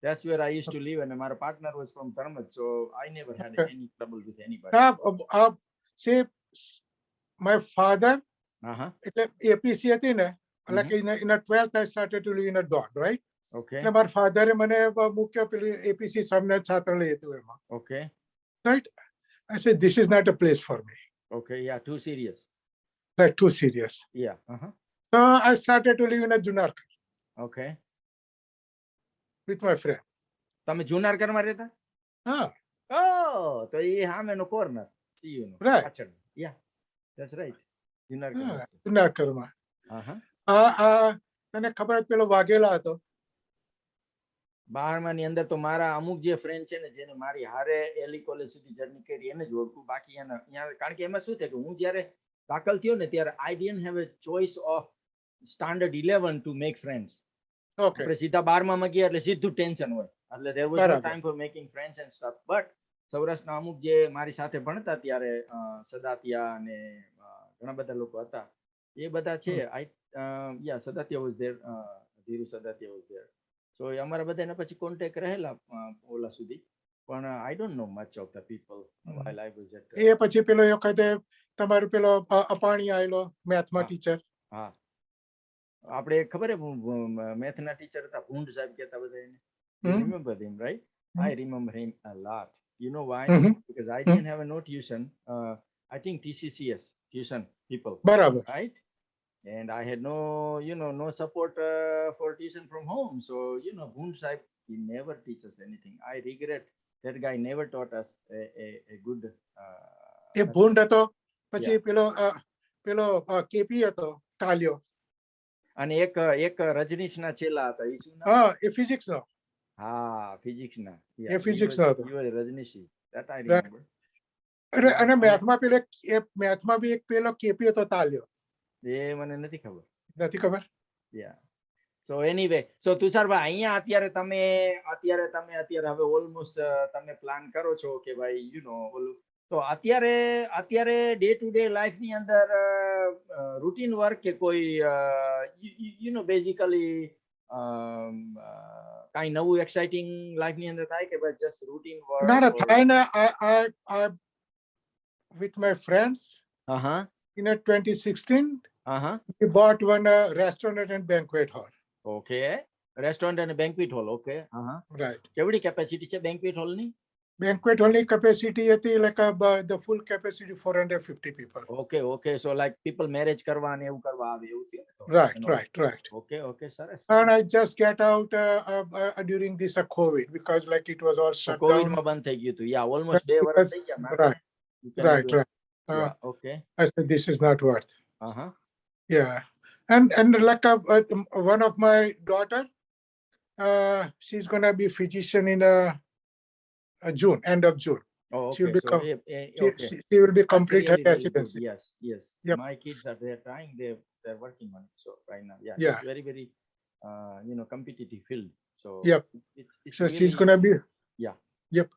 that's where I used to live, and my partner was from Dharmaj, so I never had any trouble with anybody. Say my father, એટલે APC હતી ને, like in a 12th I started to live in a dot, right? Okay. અને મારા ફાધરે મને મૂક્યો પેલી APC સામે છાત્રાલય હતું એમાં. Okay. Right? I said this is not a place for me. Okay, yeah, too serious. Like too serious. Yeah. So I started to live in a Junarkar. Okay. With my friend. તમે જુનારકર માં રહેતા? તો એ સામેનો corner CU નો પાછળ. Yeah, that's right. જુનારકર માં. તને ખબર જ પેલો વાઘેલા હતો? 12મા ની અંદર તો મારા અમુક જે ફ્રેન્ડ છે ને, જેને મારી હારે એલી કોલેજ સુધી જર્ની કરી, એને જ ઓળખું. બાકી એને કારણ કે એમાં શું થાય કે હું જ્યારે દાખલ થયો ને ત્યારે I didn't have a choice of standard 11 to make friends. Okay. આપણે સીધા 12મા ગયા એટલે સીધું ટેન્શન હોય, એટલે there was no time for making friends and stuff. But સૌરાષ્ટ્રના અમુક જે મારી સાથે ભણતા ત્યારે સદાતિયા અને ઘણા બધા લોકો હતા, એ બધા છે. Sadatiya was there, Dhiru Sadatiya was there. So અમારા બધાને પછી કોન્ટેક્ટ રહેલા ઓલા સુધી, પણ I don't know much of the people while I was at. એ પછી પેલો વખતે તમારું પેલો અપાણી આવેલો મેથમાં ટીચર. આપણે ખબર હે મેથના ટીચર હતા, ભૂંડ સાહેબ કહેતા બધા એને. You remember him, right? I remember him a lot. You know why? Because I didn't have no tuition. I think TCCS tuition people. Barabar. Right? And I had no support for tuition from home. So Bhund Sahib, he never teaches anything. I regret that guy never taught us a good. એ ભૂંડ હતો, પછી પેલો KP હતો ટાલ્યો, અને એક રજનીશના ચેલા હતા. એ શું નામ? એ physics નો. Physics ના. એ ફિઝિક્સ નો હતો. રજનીશી. That I remember. અને મેથમાં બી એક પેલો કેપી હતો ટાલ્યો. એ મને નથી ખબર. Yeah. સો એનીવે સો તુષારભાઈ અહીંયા અત્યારે હવે ઓલમોસ્ટ તમે પ્લાન કરો છો કે ભાઈ યુ નો ઓલું તો અત્યારે ડે ટુ ડે લાઈફ ની અંદર રૂટીન વર્ક કે કોઈ યુ નો બેઝિકલી કાઈ નવું એક્સાઇટિંગ લાઈફ ની અંદર થાય કે ભાઈ જસ્ટ રૂટીન વર્ક ના થાય ને I with my friends in 2016 we bought one restaurant and banquet hall. Okay, restaurant and banquet hall. Okay, right. Kevdi capacity છે banquet hall ની? Banquet hall ની capacity હતી like the full capacity 450 people. Okay, so like people marriage કરવા ને એવું કરવા આવે એવું છે. Right. Okay, સરસ. And I just get out during this COVID because like it was all shut COVID down. માં બંધ થઈ ગયું હતું. Yeah, almost 2 વર્ષ થઈ ગયા. Right. Okay. I said this is not worth. Yeah. And like one of my daughter, she's gonna be physician in June, end of June. Oh, okay. She will become, she will be complete her residency. Yes. Yep. My kids are there trying. They're working on it. So right now, yeah. It's very competitive field. So yep. It's so really, she's gonna be. Yeah. Yep.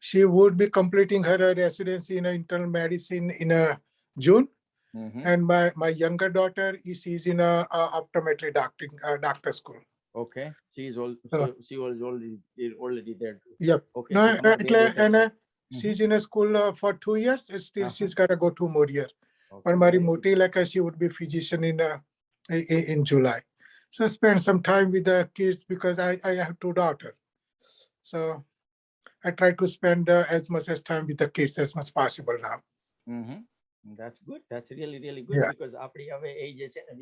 She would be completing her residency in internal medicine in June. And my younger daughter she's in a optometry doctor school. Okay, she was already there too. Yep. Okay. No, and she's in a school for 2 years. Still, she's got to go 2 more years. But Mari Moti, like she would be physician in July. So spend some time with the kids because I have 2 daughters. So I try to spend as much as time with the kids as much possible now. That's good. That's really good. Yeah. Because આપણી હવે age છે ને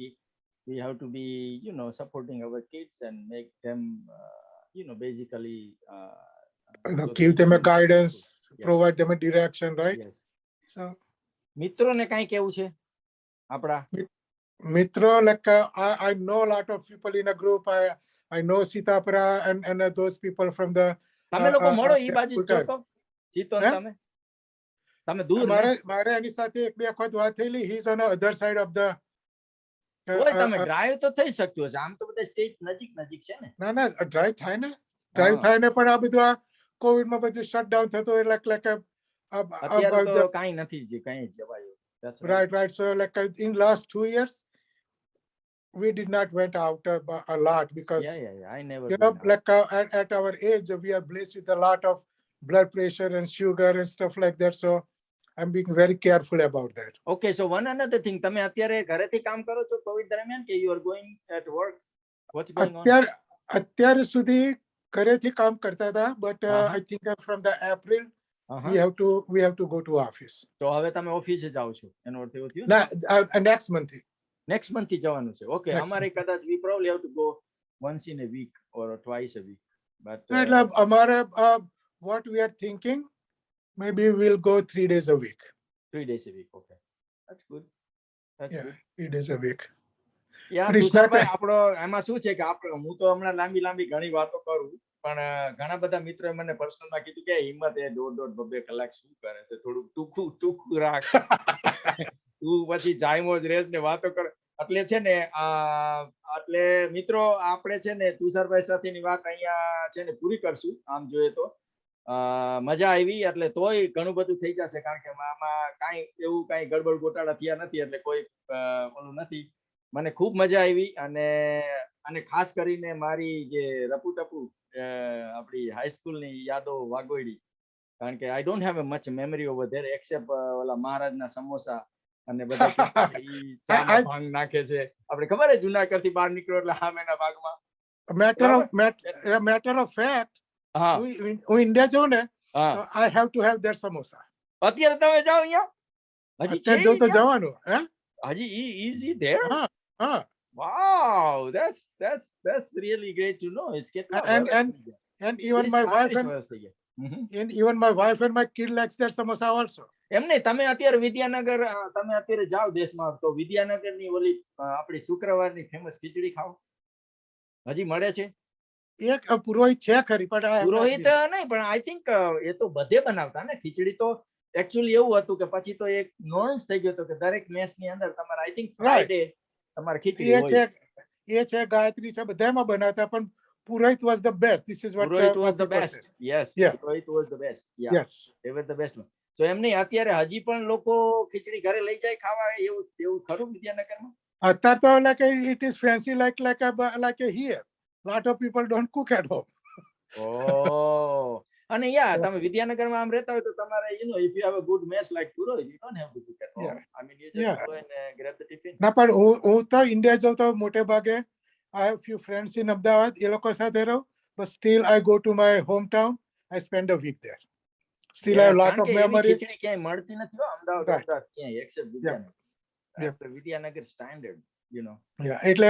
we have to be supporting our kids and make them basically give them a guidance, provide them a direction, right? Yes. So મિત્રોને કાઈ કેવું છે આપડા મિત્રો like I know a lot of people in a group. I know Sitapura and those people from the તમે લોકો મળો ઈ બાજુ ચોકો ચિતોન તમે દૂર મારે એની સાથે એક બે વખત વાત થયેલી. He's on the other side of the ઓય તમે ડ્રાઈવ તો થઈ શકતું હશે આમ તો બધા સ્ટેટ નજીક છે ને ના ડ્રાઈવ થાય ને પણ આ બધું આ કોવિડ માં બધું શટડાઉન થતું એટલે અત્યારે તો કાઈ નથી કાઈ જવાયું. Right. So like in last 2 years we did not went out a lot because I never like at our age we are blessed with a lot of blood pressure and sugar and stuff like that. So I'm being very careful about that. Okay, so one another thing, તમે અત્યારે ઘરેથી કામ કરો છો Covid દરમિયાન કે you are going at work? What's going on? અત્યારે સુધી ઘરેથી કામ કરતા હતા but I think from the April we have to go to office. તો હવે તમે ઓફિસે જાવ છો એનો અર્થ એવો થયો ના next month થી જવાનું છે. Okay, અમારે કદાચ we probably have to go once in a week or twice a week. But એટલે અમારે what we are thinking maybe we'll go 3 days a week. 3 days a week. Okay, that's good. Good. 3 days a week. Tusharbhai આપણો એમાં શું છે કે હું તો હમણાં લાંબી ઘણી વાતો કરું પણ ઘણા બધા મિત્રોએ મને પર્સનલમાં કીધું કે હિંમત એ 1.5-2 કલાક શું કરે છે, થોડુંક ટૂંકું રાખ. તું પછી જાયમો જ રેસ ને વાતો કર. એટલે છે ને એટલે મિત્રો આપણે છે ને તુષારભાઈ સાથેની વાત અહીંયા છે ને પૂરી કરશું. આમ જોઈએ તો મજા આવી એટલે તોય ઘણું બધું થઈ જશે કારણ કે આમાં કાંઈ એવું કાંઈ ગડબડ ગોટાળા થયા નથી એટલે કોઈ ઓલું નથી. મને ખૂબ મજા આવી અને ખાસ કરીને મારી જે રપુ ટપુ આપણી હાઈસ્કૂલની યાદો વાગોયડી કારણ કે I don't have a much memory over there except ઓલા મહારાજના સમોસા અને બધા ભાંગ નાખે છે. આપણે ખબર છે જુનાગઢથી બહાર નીકળો એટલે સામેના ભાગમાં matter of fact હું ઇન્ડિયા જાઉં ને I have to have their samosa. અત્યારે તમે જાઓ અહીંયા હજી છે તો જવાનું હજી is he there? Wow, that's really great to know. It's and even my wife and even my wife and my kid likes their samosa also. એમ નહીં તમે અત્યારે વિદ્યાનગર તમે અત્યારે જાઓ દેશમાં તો વિદ્યાનગરની ઓલી આપણી શુક્રવારની ફેમસ ખીચડી ખાઓ હજી મળે છે? એક પુરોહિત છે ખરી પણ પુરોહિત નહીં પણ આઈ થિંક એ તો બધે બનાવતા ને ખીચડી તો એકચ્યુઅલી એવું હતું કે પછી તો એક નોર્મ્સ થઈ ગયો હતો કે દરેક મેસની અંદર તમારે આઈ થિંક ફ્રાઈડે તમારે ખીચડી હોય. એ છે ગાયત્રી છે બધામાં બનાવતા પણ પુરોહિત was the best. This is what Purohit was the people best. says. Yes, Yes. Purohit was the best. Yeah, Yes. they were the best one. So એમ નહીં અત્યારે હજી પણ લોકો ખીચડી ઘરે લઈ જાય ખાવા એવું ખરું વિદ્યાનગરમાં? અત્યારે તો like it is fancy like a here. Lot of people don't cook at home. Oh. અને યા તમે વિદ્યાનગરમાં આમ રહેતા હોય તો તમારે if you have a good mess like Purohit, you don't have to cook at home. Yeah. I mean, you just Yeah. go and grab the tiffin. ના પણ હું તો ઇન્ડિયા જાઉં તો મોટે ભાગે I have few friends in Ahmedabad એ લોકો સાથે રહું but still I go to my hometown. I spend a week there. Still I have Yes, lot કારણ of કે એવી memory. ખીચડી ક્યાંય મળતી નથી હો અમદાવાદ Right. અમદાવાદ ક્યાંય except Vidyanagar. Yeah. That's the Vidyanagar standard, you know. Yeah, એટલે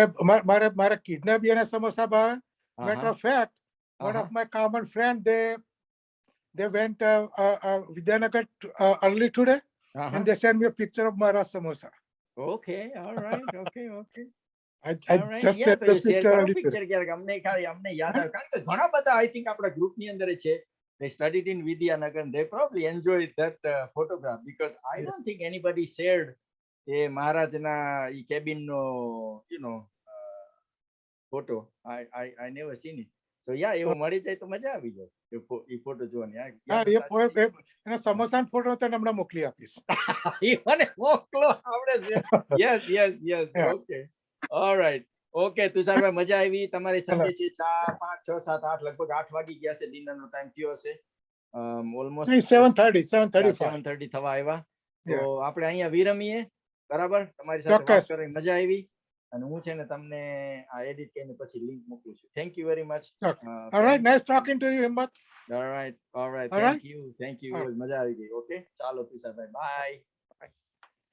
મારા કિડનેપ અને સમોસા ભાવે. Matter of fact, one of my common friend they went Vidyanagar early today and they sent me a picture of Mara samosa. Okay, all right, okay. I All right. just Yeah, sent તો this share picture કરો early picture today. ક્યારેક અમને યાદ આવે કારણ કે ઘણા બધા આઈ થિંક આપણા ગ્રુપની અંદર છે they studied in Vidyanagar and they probably enjoyed that photograph because I Yes. don't think anybody shared એ મહારાજના ઈ કેબિન નો photo. I never seen it. So yeah, એવું મળી જાય તો મજા આવી જાય ઈ ફોટો જોવાની. એના સમોસા ફોટો તને હમણાં મોકલી આપીશ. ઈ મને મોકલો આવડે છે. Yes. Yeah. Okay. All right. Okay Tusharbhai મજા આવી તમારી સાથે છે 4 5 6 7 8 લગભગ 8 વાગી ગયા છે ડિનર નો ટાઈમ થયો હશે ઓલમોસ્ટ 7:30 થવા આવ્યા તો Yeah. આપણે અહીંયા વિરમીએ બરાબર તમારી સાથે વાત ચોક્કસ. કરીને મજા આવી અને હું છે ને તમને આ એડિટ કરીને પછી લિંક મોકલું છું thank you very much All right, nice talking to you, Himmat. all right All right. thank you મજા આવી ગઈ ઓકે ચાલો તુષારભાઈ બાય